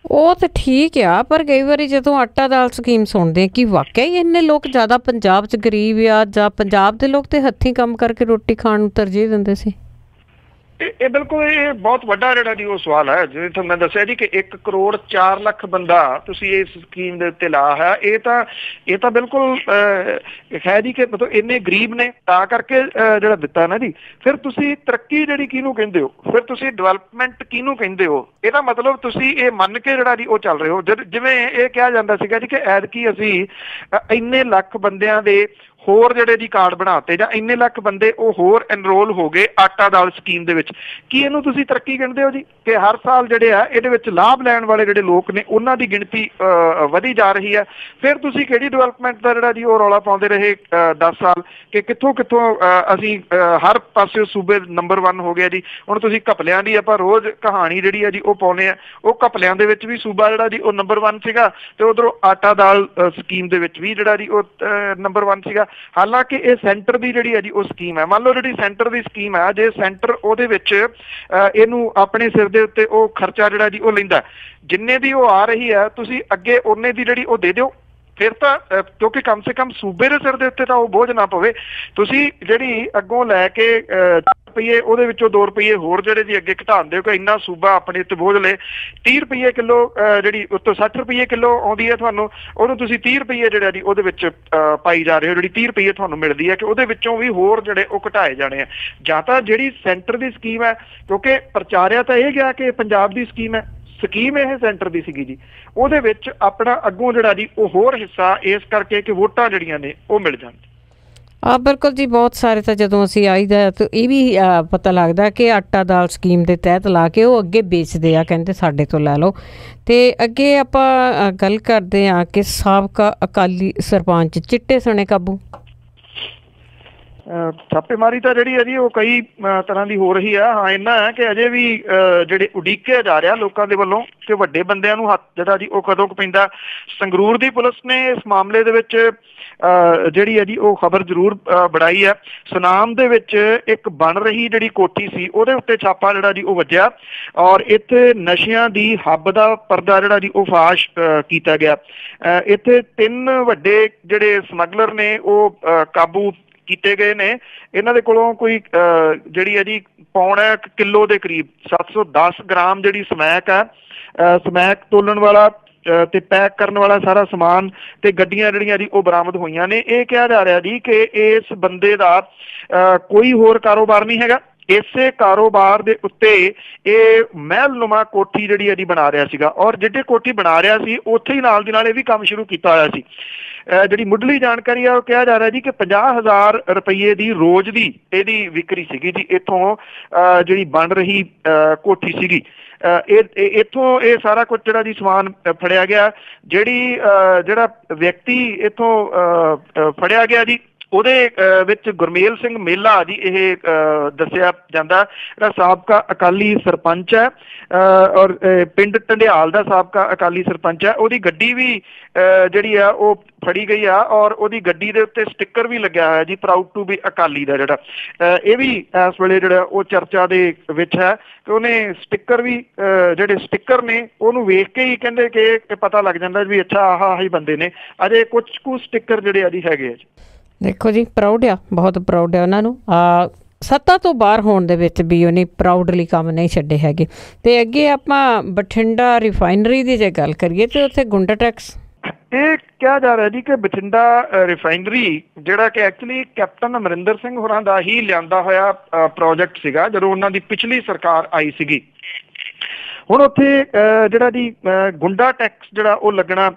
ਉਹ ਤਾਂ ਠੀਕ ਆ, ਪਰ ਕਈ ਵਾਰੀ ਜਦੋਂ ਆਟਾ ਦਾਲ ਸਕੀਮ ਸੁਣਦੇ ਆ ਕਿ ਵਾਕਿਆ ਹੀ ਇੰਨੇ ਲੋਕ ਜ਼ਿਆਦਾ ਪੰਜਾਬ 'ਚ ਗਰੀਬ ਆ, ਜਾਂ ਪੰਜਾਬ ਦੇ ਲੋਕ ਤੇ ਹੱਥੀਂ ਕੰਮ ਕਰਕੇ ਰੋਟੀ ਖਾਣ ਨੂੰ ਤਰਜੀਹ ਦਿੰਦੇ ਸੀ। ਇਹ ਬਿਲਕੁਲ ਇਹ ਬਹੁਤ ਵੱਡਾ ਜਿਹੜਾ ਜੀ ਉਹ ਸਵਾਲ ਹੈ। ਜਿਵੇਂ ਤੁਹਾਨੂੰ ਮੈਂ ਦੱਸਿਆ ਜੀ ਕਿ 1 ਕਰੋੜ 4 ਲੱਖ ਬੰਦਾ ਤੁਸੀਂ ਇਸ ਸਕੀਮ ਦੇ ਉੱਤੇ ਲਾ ਹੈ। ਇਹ ਤਾਂ ਬਿਲਕੁਲ ਹੈ ਜੀ ਕਿ ਮਤਲਬ ਇੰਨੇ ਗਰੀਬ ਨੇ ਤਾਂ ਕਰਕੇ ਜਿਹੜਾ ਦਿੱਤਾ ਨਾ ਜੀ। ਫਿਰ ਤੁਸੀਂ ਤਰੱਕੀ ਜਿਹੜੀ ਕਿਹਨੂੰ ਕਹਿੰਦੇ ਹੋ, ਫਿਰ ਤੁਸੀਂ ਡਿਵੈਲਪਮੈਂਟ ਕਿਹਨੂੰ ਕਹਿੰਦੇ ਹੋ? ਇਹਦਾ ਮਤਲਬ ਤੁਸੀਂ ਇਹ ਮੰਨ ਕੇ ਜਿਹੜਾ ਜੀ ਉਹ ਚੱਲ ਰਹੇ ਹੋ। ਜਿਵੇਂ ਇਹ ਕਿਹਾ ਜਾਂਦਾ ਸੀਗਾ ਜੀ ਕਿ ਐਤਕੀ ਅਸੀਂ ਇੰਨੇ ਲੱਖ ਬੰਦਿਆਂ ਦੇ ਹੋਰ ਜਿਹੜੇ ਜੀ ਕਾਰਡ ਬਣਾਤੇ, ਜਾਂ ਇੰਨੇ ਲੱਖ ਬੰਦੇ ਉਹ ਹੋਰ ਐਨਰੋਲ ਹੋ ਗਏ ਆਟਾ ਦਾਲ ਸਕੀਮ ਦੇ ਵਿੱਚ। ਕੀ ਇਹਨੂੰ ਤੁਸੀਂ ਤਰੱਕੀ ਕਹਿੰਦੇ ਹੋ ਜੀ? ਕਿ ਹਰ ਸਾਲ ਜਿਹੜੇ ਆ ਇਹਦੇ ਵਿੱਚ ਲਾਭ ਲੈਣ ਵਾਲੇ ਜਿਹੜੇ ਲੋਕ ਨੇ ਉਹਨਾਂ ਦੀ ਗਿਣਤੀ ਵਧੀ ਜਾ ਰਹੀ ਹੈ। ਫਿਰ ਤੁਸੀਂ ਕਿਹੜੀ ਡਿਵੈਲਪਮੈਂਟ ਦਾ ਜਿਹੜਾ ਜੀ ਉਹ ਰੌਲਾ ਪਾਉਂਦੇ ਰਹੇ 10 ਸਾਲ ਕਿ ਕਿੱਥੋਂ ਅਸੀਂ ਹਰ ਪਾਸੇ ਸੂਬੇ ਨੰਬਰ 1 ਹੋ ਗਿਆ ਜੀ। ਹੁਣ ਤੁਸੀਂ ਘਪਲਿਆਂ ਦੀ ਆਪਾਂ ਰੋਜ਼ ਕਹਾਣੀ ਜਿਹੜੀ ਹੈ ਜੀ ਉਹ ਪਾਉਂਦੇ ਆ। ਉਹ ਘਪਲਿਆਂ ਦੇ ਵਿੱਚ ਵੀ ਸੂਬਾ ਜਿਹੜਾ ਜੀ ਉਹ ਨੰਬਰ 1 ਸੀਗਾ, ਤੇ ਉਧਰੋਂ ਆਟਾ ਦਾਲ ਸਕੀਮ ਦੇ ਵਿੱਚ ਵੀ ਜਿਹੜਾ ਜੀ ਉਹ ਨੰਬਰ 1 ਸੀਗਾ। ਹਾਲਾਂਕਿ ਇਹ ਸੈਂਟਰ ਦੀ ਜਿਹੜੀ ਹੈ ਜੀ ਉਹ ਸਕੀਮ ਹੈ। ਮੰਨ ਲਓ ਜਿਹੜੀ ਸੈਂਟਰ ਦੀ ਸਕੀਮ ਹੈ, ਜੇ ਸੈਂਟਰ ਉਹਦੇ ਵਿੱਚ ਇਹਨੂੰ ਆਪਣੇ ਸਿਰ ਦੇ ਉੱਤੇ ਉਹ ਖਰਚਾ ਜਿਹੜਾ ਜੀ ਉਹ ਲੈਂਦਾ, ਜਿੰਨੇ ਦੀ ਉਹ ਆ ਰਹੀ ਹੈ ਤੁਸੀਂ ਅੱਗੇ ਉਹਨੇ ਦੀ ਜਿਹੜੀ ਉਹ ਦੇ ਦਿਓ। ਫਿਰ ਤਾਂ ਕਿਉਂਕਿ ਕਮ ਸੇ ਕਮ ਸੂਬੇ ਦੇ ਸਿਰ ਦੇ ਉੱਤੇ ਤਾਂ ਉਹ ਬੋਝ ਨਾ ਪਵੇ। ਤੁਸੀਂ ਜਿਹੜੀ ਅੱਗੋਂ ਲੈ ਕੇ ਰੁਪਈਏ ਉਹਦੇ ਵਿੱਚੋਂ 2 ਰੁਪਈਏ ਹੋਰ ਜਿਹੜੇ ਜੀ ਅੱਗੇ ਘਟਾਉਂਦੇ ਹੋ ਕਿ ਇੰਨਾ ਸੂਬਾ ਆਪਣੇ ਉੱਤੇ ਬੋਝ ਲਏ। 30 ਰੁਪਈਏ ਕਿਲੋ ਜਿਹੜੀ ਉੱਤੋਂ 60 ਰੁਪਈਏ ਕਿਲੋ ਆਉਂਦੀ ਹੈ ਤੁਹਾਨੂੰ, ਉਹਨੂੰ ਤੁਸੀਂ 30 ਰੁਪਈਏ ਜਿਹੜਾ ਜੀ ਉਹਦੇ ਵਿੱਚ ਪਾਈ ਜਾ ਰਹੇ ਹੋ। ਜਿਹੜੀ 30 ਰੁਪਈਏ ਤੁਹਾਨੂੰ ਮਿਲਦੀ ਹੈ ਕਿ ਉਹਦੇ ਵਿੱਚੋਂ ਵੀ ਹੋਰ ਜਿਹੜੇ ਉਹ ਘਟਾਏ ਜਾਣੇ ਆ। ਜਾਂ ਤਾਂ ਜਿਹੜੀ ਸੈਂਟਰ ਦੀ ਸਕੀਮ ਹੈ, ਕਿਉਂਕਿ ਪ੍ਰਚਾਰਿਆ ਤਾਂ ਇਹ ਗਿਆ ਕਿ ਪੰਜਾਬ ਦੀ ਸਕੀਮ ਹੈ, ਸਕੀਮ ਇਹ ਸੈਂਟਰ ਦੀ ਸੀਗੀ ਜੀ। ਉਹਦੇ ਵਿੱਚ ਆਪਣਾ ਅੱਗੋਂ ਜਿਹੜਾ ਜੀ ਉਹ ਹੋਰ ਹਿੱਸਾ ਇਸ ਕਰਕੇ ਕਿ ਵੋਟਾਂ ਜਿਹੜੀਆਂ ਨੇ ਉਹ ਮਿਲ ਜਾਣ। ਬਿਲਕੁਲ ਜੀ। ਬਹੁਤ ਸਾਰੇ ਤਾਂ ਜਦੋਂ ਅਸੀਂ ਆਈਦਾ ਤਾਂ ਇਹ ਵੀ ਪਤਾ ਲੱਗਦਾ ਕਿ ਆਟਾ ਦਾਲ ਸਕੀਮ ਦੇ ਤਹਿਤ ਲਾ ਕੇ ਉਹ ਅੱਗੇ ਵੇਚਦੇ ਆ, ਕਹਿੰਦੇ ਸਾਡੇ ਤੋਂ ਲੈ ਲਓ। ਅਤੇ ਅੱਗੇ ਆਪਾਂ ਗੱਲ ਕਰਦੇ ਹਾਂ ਕਿ ਸਾਬਕਾ ਅਕਾਲੀ ਸਰਪੰਚ ਚਿੱਟੇ ਸਣੇ ਕਾਬੂ। ਛਾਪੇਮਾਰੀ ਤਾਂ ਜਿਹੜੀ ਹੈ ਜੀ ਉਹ ਕਈ ਤਰ੍ਹਾਂ ਦੀ ਹੋ ਰਹੀ ਆ। ਹਾਂ, ਇੰਨਾ ਹੈ ਕਿ ਅਜੇ ਵੀ ਜਿਹੜੇ ਉਡੀਕਿਆ ਜਾ ਰਿਹਾ ਲੋਕਾਂ ਦੇ ਵੱਲੋਂ ਕਿ ਵੱਡੇ ਬੰਦਿਆਂ ਨੂੰ ਹੱਥ ਜਿਹੜਾ ਜੀ ਉਹ ਕਦੋਂ ਕੁ ਪੈਂਦਾ। ਸੰਗਰੂਰ ਦੀ ਪੁਲਿਸ ਨੇ ਇਸ ਮਾਮਲੇ ਦੇ ਵਿੱਚ ਜਿਹੜੀ ਹੈ ਜੀ ਉਹ ਖਬਰ ਜ਼ਰੂਰ ਬਣਾਈ ਹੈ। ਸੁਨਾਮ ਦੇ ਵਿੱਚ ਇੱਕ ਬਣ ਰਹੀ ਜਿਹੜੀ ਕੋਠੀ ਸੀ ਉਹਦੇ ਉੱਤੇ ਛਾਪਾ ਜਿਹੜਾ ਜੀ ਉਹ ਵੱਜਿਆ, ਔਰ ਇੱਥੇ ਨਸ਼ਿਆਂ ਦੀ ਹੱਬ ਦਾ ਪਰਦਾ ਜਿਹੜਾ ਜੀ ਉਹ ਫਾਸ਼ ਕੀਤਾ ਗਿਆ। ਇੱਥੇ 3 ਵੱਡੇ ਜਿਹੜੇ ਸਮਗਲਰ ਨੇ ਉਹ ਕਾਬੂ ਕੀਤੇ ਗਏ ਨੇ। ਇਹਨਾਂ ਦੇ ਕੋਲੋਂ ਕੋਈ ਜਿਹੜੀ ਹੈ ਜੀ 1.25 ਕਿਲੋ ਦੇ ਕਰੀਬ 710 ਗ੍ਰਾਮ ਜਿਹੜੀ ਸਮੈਕ ਹੈ, ਸਮੈਕ ਤੋਲਣ ਵਾਲਾ ਤੇ ਪੈਕ ਕਰਨ ਵਾਲਾ ਸਾਰਾ ਸਮਾਨ ਤੇ ਗੱਡੀਆਂ ਜਿਹੜੀਆਂ ਜੀ ਉਹ ਬਰਾਮਦ ਹੋਈਆਂ ਨੇ। ਇਹ ਕਿਹਾ ਜਾ ਰਿਹਾ ਜੀ ਕਿ ਇਸ ਬੰਦੇ ਦਾ ਕੋਈ ਹੋਰ ਕਾਰੋਬਾਰ ਨਹੀਂ ਹੈਗਾ। ਇਸੇ ਕਾਰੋਬਾਰ ਦੇ ਉੱਤੇ ਇਹ ਮਹਿਲਨੁਮਾ ਕੋਠੀ ਜਿਹੜੀ ਹੈ ਜੀ ਬਣਾ ਰਿਹਾ ਸੀਗਾ, ਔਰ ਜਿੱਥੇ ਕੋਠੀ ਬਣਾ ਰਿਹਾ ਸੀ ਉੱਥੇ ਹੀ ਨਾਲ ਦੀ ਨਾਲ ਇਹ ਵੀ ਕੰਮ ਸ਼ੁਰੂ ਕੀਤਾ ਹੋਇਆ ਸੀ। ਜਿਹੜੀ ਮੁੱਢਲੀ ਜਾਣਕਾਰੀ ਆ ਉਹ ਕਿਹਾ ਜਾ ਰਿਹਾ ਜੀ ਕਿ 50,000 ਰੁਪਈਏ ਦੀ ਰੋਜ਼ ਦੀ ਇਹਦੀ ਵਿਕਰੀ ਸੀਗੀ ਜੀ ਇੱਥੋਂ ਜਿਹੜੀ ਬਣ ਰਹੀ ਕੋਠੀ ਸੀਗੀ। ਇੱਥੋਂ ਇਹ ਸਾਰਾ ਕੁਝ ਜਿਹੜਾ ਜੀ ਸਮਾਨ ਫੜਿਆ ਗਿਆ। ਜਿਹੜਾ ਵਿਅਕਤੀ ਇੱਥੋਂ ਫੜਿਆ ਗਿਆ ਜੀ ਉਹਦੇ ਵਿੱਚ ਗੁਰਮੇਲ ਸਿੰਘ ਮੇਲਾ ਜੀ ਇਹ ਦੱਸਿਆ ਜਾਂਦਾ, ਜਿਹੜਾ ਸਾਬਕਾ ਅਕਾਲੀ ਸਰਪੰਚ ਹੈ ਔਰ ਪਿੰਡ ਢੰਡਿਆਲ ਦਾ ਸਾਬਕਾ ਅਕਾਲੀ ਸਰਪੰਚ ਹੈ। ਉਹਦੀ ਗੱਡੀ ਵੀ ਜਿਹੜੀ ਆ ਉਹ ਫੜੀ ਗਈ ਆ, ਔਰ ਉਹਦੀ ਗੱਡੀ ਦੇ ਉੱਤੇ ਸਟਿੱਕਰ ਵੀ ਲੱਗਿਆ ਹੋਇਆ ਜੀ ਪ੍ਰਾਊਡ ਟੂ ਬੀ ਅਕਾਲੀ ਦਾ। ਜਿਹੜਾ ਇਹ ਵੀ ਇਸ ਵੇਲੇ ਜਿਹੜਾ ਉਹ ਚਰਚਾ ਦੇ ਵਿੱਚ ਹੈ ਕਿ ਉਹਨੇ ਸਟਿੱਕਰ ਵੀ ਜਿਹੜੇ ਸਟਿੱਕਰ ਨੇ ਉਹਨੂੰ ਵੇਖ ਕੇ ਹੀ ਕਹਿੰਦੇ ਕਿ ਪਤਾ ਲੱਗ ਜਾਂਦਾ ਵੀ ਅੱਛਾ ਆਹ ਹੀ ਬੰਦੇ ਨੇ। ਅਜੇ ਕੁਝ ਕੁ ਸਟਿੱਕਰ ਜਿਹੜੇ ਆ ਜੀ ਹੈਗੇ ਆ ਜੀ। ਦੇਖੋ ਜੀ, ਪ੍ਰਾਊਡ ਆ, ਬਹੁਤ ਪ੍ਰਾਊਡ ਆ ਉਹਨਾਂ ਨੂੰ। ਸੱਤਾ ਤੋਂ ਬਾਹਰ ਹੋਣ ਦੇ ਵਿੱਚ ਵੀ ਉਹਨੇ ਪ੍ਰਾਊਡਲੀ ਕੰਮ ਨਹੀਂ ਛੱਡੇ ਹੈਗੇ। ਅਤੇ ਅੱਗੇ ਆਪਾਂ ਬਠਿੰਡਾ ਰਿਫਾਈਨਰੀ ਦੀ ਜੇ ਗੱਲ ਕਰੀਏ ਤਾਂ ਉੱਥੇ ਗੁੰਡਾ ਟੈਕਸ। ਇਹ ਕਿਹਾ ਜਾ ਰਿਹਾ ਜੀ ਕਿ ਬਠਿੰਡਾ ਰਿਫਾਈਨਰੀ ਜਿਹੜਾ ਕਿ ਐਕਚੁਅਲੀ ਕੈਪਟਨ ਅਮਰਿੰਦਰ ਸਿੰਘ ਹੋਰਾਂ ਦਾ ਹੀ ਲਿਆਂਦਾ ਹੋਇਆ ਪ੍ਰੋਜੈਕਟ ਸੀਗਾ ਜਦੋਂ ਉਹਨਾਂ ਦੀ ਪਿਛਲੀ ਸਰਕਾਰ ਆਈ ਸੀਗੀ। ਹੁਣ ਉੱਥੇ ਜਿਹੜਾ ਜੀ ਗੁੰਡਾ ਟੈਕਸ ਜਿਹੜਾ ਉਹ ਲੱਗਣਾ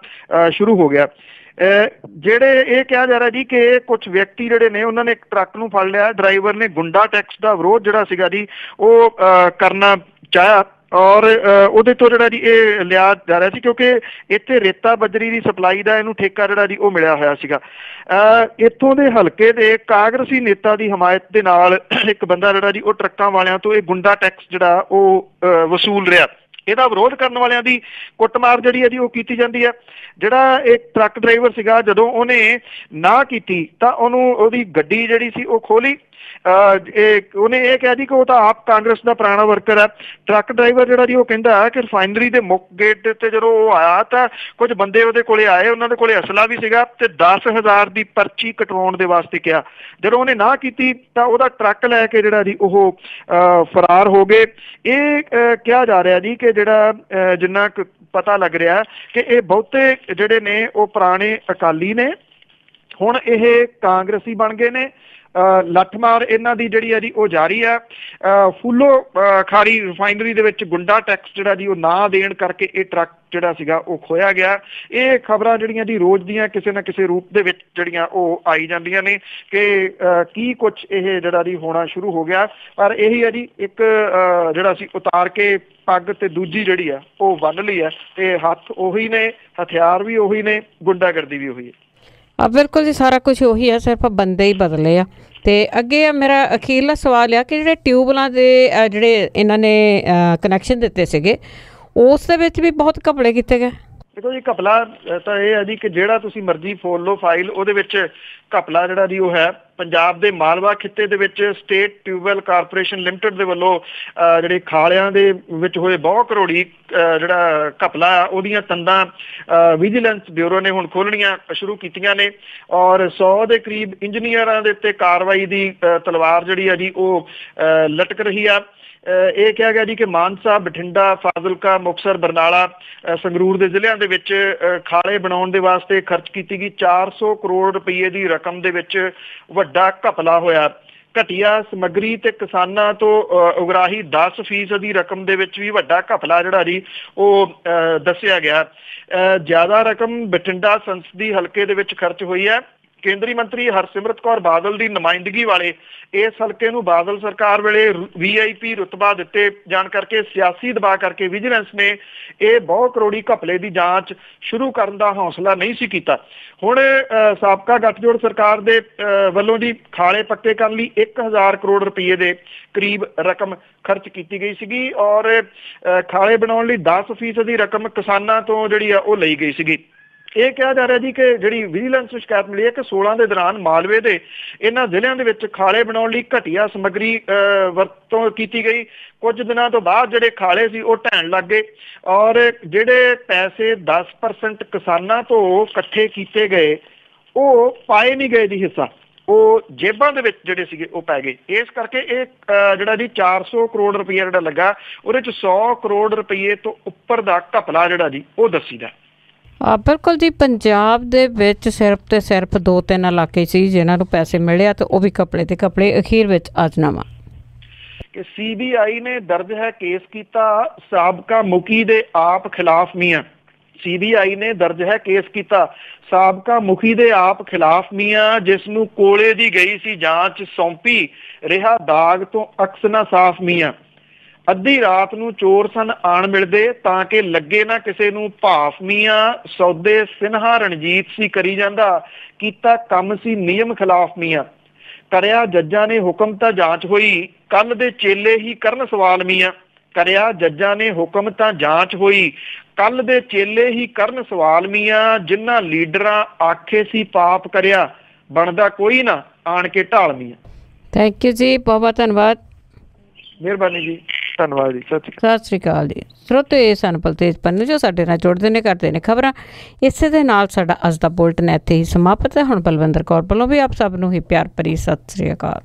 ਸ਼ੁਰੂ ਹੋ ਗਿਆ। ਜਿਹੜੇ ਇਹ ਕਿਹਾ ਜਾ ਰਿਹਾ ਜੀ ਕਿ ਕੁਝ ਵਿਅਕਤੀ ਜਿਹੜੇ ਨੇ ਉਹਨਾਂ ਨੇ ਇੱਕ ਟਰੱਕ ਨੂੰ ਫੜ ਲਿਆ। ਡਰਾਈਵਰ ਨੇ ਗੁੰਡਾ ਟੈਕਸ ਦਾ ਵਿਰੋਧ ਜਿਹੜਾ ਸੀਗਾ ਜੀ ਉਹ ਕਰਨਾ ਚਾਹਿਆ, ਔਰ ਉਹਦੇ ਤੋਂ ਜਿਹੜਾ ਜੀ ਇਹ ਲਿਆ ਜਾ ਰਿਹਾ ਸੀ ਕਿਉਂਕਿ ਇੱਥੇ ਰੇਤਾ ਬਜਰੀ ਦੀ ਸਪਲਾਈ ਦਾ ਇਹਨੂੰ ਠੇਕਾ ਜਿਹੜਾ ਜੀ ਉਹ ਮਿਲਿਆ ਹੋਇਆ ਸੀਗਾ। ਇੱਥੋਂ ਦੇ ਹਲਕੇ ਦੇ ਕਾਂਗਰਸੀ ਨੇਤਾ ਦੀ ਹਮਾਇਤ ਦੇ ਨਾਲ ਇੱਕ ਬੰਦਾ ਜਿਹੜਾ ਜੀ ਉਹ ਟਰੱਕਾਂ ਵਾਲਿਆਂ ਤੋਂ ਇਹ ਗੁੰਡਾ ਟੈਕਸ ਜਿਹੜਾ ਉਹ ਵਸੂਲ ਰਿਹਾ। ਇਹਦਾ ਵਿਰੋਧ ਕਰਨ ਵਾਲਿਆਂ ਦੀ ਕੁੱਟਮਾਰ ਜਿਹੜੀ ਹੈ ਜੀ ਉਹ ਕੀਤੀ ਜਾਂਦੀ ਹੈ। ਜਿਹੜਾ ਇੱਕ ਟਰੱਕ ਡਰਾਈਵਰ ਸੀਗਾ ਜਦੋਂ ਉਹਨੇ ਨਾ ਕੀਤੀ ਤਾਂ ਉਹਦੀ ਗੱਡੀ ਜਿਹੜੀ ਸੀ ਉਹ ਖੋਲੀ, ਉਹਨੇ ਇਹ ਕਿਹਾ ਜੀ ਕਿ ਉਹ ਤਾਂ ਆਪ ਕਾਂਗਰਸ ਦਾ ਪੁਰਾਣਾ ਵਰਕਰ ਹੈ। ਟਰੱਕ ਡਰਾਈਵਰ ਜਿਹੜਾ ਜੀ ਉਹ ਕਹਿੰਦਾ ਕਿ ਰਿਫਾਈਨਰੀ ਦੇ ਮੁੱਖ ਗੇਟ ਦੇ ਉੱਤੇ ਜਦੋਂ ਉਹ ਆਇਆ ਤਾਂ ਕੁਝ ਬੰਦੇ ਉਹਦੇ ਕੋਲੇ ਆਏ, ਉਹਨਾਂ ਦੇ ਕੋਲੇ ਅਸਲਾ ਵੀ ਸੀਗਾ ਤੇ 10,000 ਦੀ ਪਰਚੀ ਕਟਵਾਉਣ ਦੇ ਵਾਸਤੇ ਕਿਹਾ। ਜਦੋਂ ਉਹਨੇ ਨਾ ਕੀਤੀ ਤਾਂ ਉਹਦਾ ਟਰੱਕ ਲੈ ਕੇ ਜਿਹੜਾ ਜੀ ਉਹ ਫਰਾਰ ਹੋ ਗਏ। ਇਹ ਕਿਹਾ ਜਾ ਰਿਹਾ ਜੀ ਕਿ ਜਿਹੜਾ ਜਿੰਨਾ ਕੁ ਪਤਾ ਲੱਗ ਰਿਹਾ ਕਿ ਇਹ ਬਹੁਤੇ ਜਿਹੜੇ ਨੇ ਉਹ ਪੁਰਾਣੇ ਅਕਾਲੀ ਨੇ, ਹੁਣ ਇਹ ਕਾਂਗਰਸੀ ਬਣ ਗਏ ਨੇ। ਲੱਠਮਾਰ ਇਹਨਾਂ ਦੀ ਜਿਹੜੀ ਹੈ ਜੀ ਉਹ ਜਾਰੀ ਹੈ। ਫੁੱਲੋ ਖਾਰੀ ਰਿਫਾਈਨਰੀ ਦੇ ਵਿੱਚ ਗੁੰਡਾ ਟੈਕਸ ਜਿਹੜਾ ਜੀ ਉਹ ਨਾ ਦੇਣ ਕਰਕੇ ਇਹ ਟਰੱਕ ਜਿਹੜਾ ਸੀਗਾ ਉਹ ਖੋਇਆ ਗਿਆ। ਇਹ ਖਬਰਾਂ ਜਿਹੜੀਆਂ ਜੀ ਰੋਜ਼ ਦੀਆਂ ਕਿਸੇ ਨਾ ਕਿਸੇ ਰੂਪ ਦੇ ਵਿੱਚ ਜਿਹੜੀਆਂ ਉਹ ਆਈ ਜਾਂਦੀਆਂ ਨੇ ਕਿ ਕੀ ਕੁਛ ਇਹ ਜਿਹੜਾ ਜੀ ਹੋਣਾ ਸ਼ੁਰੂ ਹੋ ਗਿਆ। ਪਰ ਇਹੀ ਹੈ ਜੀ, ਇੱਕ ਜਿਹੜਾ ਸੀ ਉਤਾਰ ਕੇ ਪੱਗ ਤੇ ਦੂਜੀ ਜਿਹੜੀ ਆ ਉਹ ਬੰਨ ਲਈ ਹੈ ਤੇ ਹੱਥ ਉਹੀ ਨੇ, ਹਥਿਆਰ ਵੀ ਉਹੀ ਨੇ, ਗੁੰਡਾਗਰਦੀ ਵੀ ਉਹੀ ਹੈ। ਬਿਲਕੁਲ ਜੀ, ਸਾਰਾ ਕੁਝ ਉਹੀ ਹੈ, ਸਿਰਫ ਬੰਦੇ ਹੀ ਬਦਲੇ ਆ। ਤੇ ਅੱਗੇ ਮੇਰਾ ਅਖੀਰਲਾ ਸਵਾਲ ਆ ਕਿ ਜਿਹੜੇ ਟਿਊਬਵੈੱਲਾਂ ਦੇ ਜਿਹੜੇ ਇਹਨਾਂ ਨੇ ਕਨੈਕਸ਼ਨ ਦਿੱਤੇ ਸੀਗੇ ਉਸ ਦੇ ਵਿੱਚ ਵੀ ਬਹੁਤ ਘਪਲੇ ਕੀਤੇ ਗਏ। ਦੇਖੋ ਜੀ, ਘਪਲਾ ਤਾਂ ਇਹ ਹੈ ਜੀ ਕਿ ਜਿਹੜਾ ਤੁਸੀਂ ਮਰਜ਼ੀ ਫੋਲ ਲਓ ਫਾਈਲ, ਉਹਦੇ ਵਿੱਚ ਘਪਲਾ ਜਿਹੜਾ ਜੀ ਉਹ ਹੈ। ਪੰਜਾਬ ਦੇ ਮਾਲਵਾ ਖਿੱਤੇ ਦੇ ਵਿੱਚ ਸਟੇਟ ਟਿਊਬਵੈੱਲ ਕਾਰਪੋਰੇਸ਼ਨ ਲਿਮਟਿਡ ਦੇ ਵੱਲੋਂ ਜਿਹੜੇ ਖਾਲਿਆਂ ਦੇ ਵਿੱਚ ਹੋਏ ਬਹੁਤ ਕਰੋੜੀ ਜਿਹੜਾ ਘਪਲਾ ਆ, ਉਹਦੀਆਂ ਤੰਦਾਂ ਵਿਜੀਲੈਂਸ ਬਿਊਰੋ ਨੇ ਹੁਣ ਖੋਲ੍ਹਣੀਆਂ ਸ਼ੁਰੂ ਕੀਤੀਆਂ ਨੇ ਔਰ 100 ਦੇ ਕਰੀਬ ਇੰਜੀਨੀਅਰਾਂ ਦੇ ਉੱਤੇ ਕਾਰਵਾਈ ਦੀ ਤਲਵਾਰ ਜਿਹੜੀ ਆ ਜੀ ਉਹ ਲਟਕ ਰਹੀ ਆ। ਇਹ ਕਿਹਾ ਗਿਆ ਜੀ ਕਿ ਮਾਨਸਾ, ਬਠਿੰਡਾ, ਫਾਜ਼ਿਲਕਾ, ਮੁਕਤਸਰ, ਬਰਨਾਲਾ, ਸੰਗਰੂਰ ਦੇ ਜ਼ਿਲ੍ਹਿਆਂ ਦੇ ਵਿੱਚ ਖਾਲੇ ਬਣਾਉਣ ਦੇ ਵਾਸਤੇ ਖਰਚ ਕੀਤੀ ਗਈ 400 ਕਰੋੜ ਰੁਪਏ ਦੀ ਰਕਮ ਦੇ ਵਿੱਚ ਵੱਡਾ ਘਪਲਾ ਹੋਇਆ। ਘਟੀਆ ਸਮੱਗਰੀ ਤੇ ਕਿਸਾਨਾਂ ਤੋਂ ਉਗਰਾਹੀ 10% ਦੀ ਰਕਮ ਦੇ ਵਿੱਚ ਵੀ ਵੱਡਾ ਘਪਲਾ ਜਿਹੜਾ ਜੀ ਉਹ ਦੱਸਿਆ ਗਿਆ। ਜ਼ਿਆਦਾ ਰਕਮ ਬਠਿੰਡਾ ਸੰਸਦੀ ਹਲਕੇ ਦੇ ਵਿੱਚ ਖਰਚ ਹੋਈ ਹੈ। ਕੇਂਦਰੀ ਮੰਤਰੀ ਹਰਸਿਮਰਤ ਕੌਰ ਬਾਦਲ ਦੀ ਨੁਮਾਇੰਦਗੀ ਵਾਲੇ ਇਸ ਹਲਕੇ ਨੂੰ ਬਾਦਲ ਸਰਕਾਰ ਵੇਲੇ VIP ਰੁਤਬਾ ਦਿੱਤੇ ਜਾਣ ਕਰਕੇ ਸਿਆਸੀ ਦਬਾਅ ਕਰਕੇ ਵਿਜੀਲੈਂਸ ਨੇ ਇਹ ਬਹੁਤ ਕਰੋੜੀ ਘਪਲੇ ਦੀ ਜਾਂਚ ਸ਼ੁਰੂ ਕਰਨ ਦਾ ਹੌਸਲਾ ਨਹੀਂ ਸੀ ਕੀਤਾ। ਹੁਣ ਸਾਬਕਾ ਗੱਠਜੋੜ ਸਰਕਾਰ ਦੇ ਵੱਲੋਂ ਜੀ ਖਾਲੇ ਪੱਕੇ ਕਰਨ ਲਈ 1000 ਕਰੋੜ ਰੁਪਏ ਦੇ ਕਰੀਬ ਰਕਮ ਖਰਚ ਕੀਤੀ ਗਈ ਸੀਗੀ ਔਰ ਖਾਲੇ ਬਣਾਉਣ ਲਈ 10% ਦੀ ਰਕਮ ਕਿਸਾਨਾਂ ਤੋਂ ਜਿਹੜੀ ਆ ਉਹ ਲਈ ਗਈ ਸੀਗੀ। ਇਹ ਕਿਹਾ ਜਾ ਰਿਹਾ ਜੀ ਕਿ ਜਿਹੜੀ ਵਿਜੀਲੈਂਸ ਨੂੰ ਸ਼ਿਕਾਇਤ ਮਿਲੀ ਹੈ ਕਿ 16 ਦੇ ਦੌਰਾਨ ਮਾਲਵੇ ਦੇ ਇਹਨਾਂ ਜ਼ਿਲ੍ਹਿਆਂ ਦੇ ਵਿੱਚ ਖਾਲੇ ਬਣਾਉਣ ਲਈ ਘਟੀਆ ਸਮੱਗਰੀ ਵਰਤੋਂ ਕੀਤੀ ਗਈ। ਕੁਝ ਦਿਨਾਂ ਤੋਂ ਬਾਅਦ ਜਿਹੜੇ ਖਾਲੇ ਸੀ ਉਹ ਢਹਿਣ ਲੱਗ ਗਏ ਔਰ ਜਿਹੜੇ ਪੈਸੇ 10% ਕਿਸਾਨਾਂ ਤੋਂ ਇਕੱਠੇ ਕੀਤੇ ਗਏ ਉਹ ਪਾਏ ਨਹੀਂ ਗਏ ਜੀ ਹਿੱਸਾ, ਉਹ ਜੇਬਾਂ ਦੇ ਵਿੱਚ ਜਿਹੜੇ ਸੀਗੇ ਉਹ ਪੈ ਗਏ। ਇਸ ਕਰਕੇ ਇਹ ਜਿਹੜਾ ਜੀ 400 ਕਰੋੜ ਰੁਪਈਆ ਜਿਹੜਾ ਲੱਗਾ ਉਹਦੇ 'ਚ 100 ਕਰੋੜ ਰੁਪਈਏ ਤੋਂ ਉੱਪਰ ਦਾ ਘਪਲਾ ਜਿਹੜਾ ਜੀ ਉਹ ਦੱਸੀਦਾ। ਬਿਲਕੁਲ ਜੀ, ਪੰਜਾਬ ਦੇ ਵਿੱਚ ਸਿਰਫ ਤੇ ਸਿਰਫ 2-3 ਇਲਾਕੇ ਸੀ ਜਿਨ੍ਹਾਂ ਨੂੰ ਪੈਸੇ ਮਿਲਿਆ ਤੇ ਉਹ ਵੀ ਘਪਲੇ ਤੇ ਘਪਲੇ। ਅਖੀਰ ਵਿੱਚ ਆਜਨਾਮਾ ਕਿ CBI ਨੇ ਦਰਜ ਹੈ ਕੇਸ ਕੀਤਾ ਸਾਬਕਾ ਮੁਖੀ ਦੇ ਆਪ ਖਿਲਾਫ ਮੀਆਂ। CBI ਨੇ ਦਰਜ ਹੈ ਕੇਸ ਕੀਤਾ ਸਾਬਕਾ ਮੁਖੀ ਦੇ ਆਪ ਖਿਲਾਫ ਮੀਆਂ, ਜਿਸ ਨੂੰ ਕੋਲੇ ਦੀ ਗਈ ਸੀ ਜਾਂਚ ਸੌਂਪੀ ਰਿਹਾ ਦਾਗ ਤੋਂ ਅਕਸ ਨਾ ਸਾਫ਼ ਮੀਆਂ। ਅੱਧੀ ਰਾਤ ਨੂੰ ਚੋਰ ਸਨ ਆਣ ਮਿਲਦੇ ਤਾਂ ਕਿ ਲੱਗੇ ਨਾ ਕਿਸੇ ਨੂੰ ਭਾਫ ਮੀਆਂ। ਸੌਦੇ ਸਿਨਹਾ ਰਣਜੀਤ ਸੀ ਕਰੀ ਜਾਂਦਾ, ਕੀਤਾ ਕੰਮ ਸੀ ਨਿਯਮ ਖਿਲਾਫ ਮੀਆਂ। ਕਰਿਆ ਜੱਜਾਂ ਨੇ ਹੁਕਮ ਤਾਂ ਜਾਂਚ ਹੋਈ, ਕੱਲ ਦੇ ਚੇਲੇ ਹੀ ਕਰਨ ਸਵਾਲ ਮੀਆਂ। ਕਰਿਆ ਜੱਜਾਂ ਨੇ ਹੁਕਮ ਤਾਂ ਜਾਂਚ ਹੋਈ, ਕੱਲ ਦੇ ਚੇਲੇ ਹੀ ਕਰਨ ਸਵਾਲ ਮੀਆਂ। ਜਿਨ੍ਹਾਂ ਲੀਡਰਾਂ ਆਖੇ ਸੀ ਪਾਪ ਕਰਿਆ, ਬਣਦਾ ਕੋਈ ਨਾ ਆਣ ਕੇ ਢਾਲ ਮੀਆਂ। ਥੈਂਕ ਯੂ ਜੀ, ਬਹੁਤ ਬਹੁਤ ਧੰਨਵਾਦ। ਮਿਹਰਬਾਨੀ ਜੀ, ਧੰਨਵਾਦ ਜੀ, ਸਤਿ ਸ਼੍ਰੀ ਅਕਾਲ ਜੀ। ਸਰੋਤੇ ਸਨ ਬਲਤੇਜ ਪੰਨੂ ਜੋ ਸਾਡੇ ਨਾਲ ਜੁੜਦੇ ਨੇ, ਕਰਦੇ ਨੇ ਖਬਰਾਂ। ਇਸੇ ਦੇ ਨਾਲ ਸਾਡਾ ਅੱਜ ਦਾ ਬੁਲਟਨ ਇੱਥੇ ਹੀ ਸਮਾਪਤ ਹੈ। ਹੁਣ ਬਲਵਿੰਦਰ ਕੌਰ ਵੱਲੋਂ ਵੀ ਆਪ ਸਭ ਨੂੰ ਹੀ ਪਿਆਰ ਭਰੀ ਸਤਿ ਸ਼੍ਰੀ ਅਕਾਲ।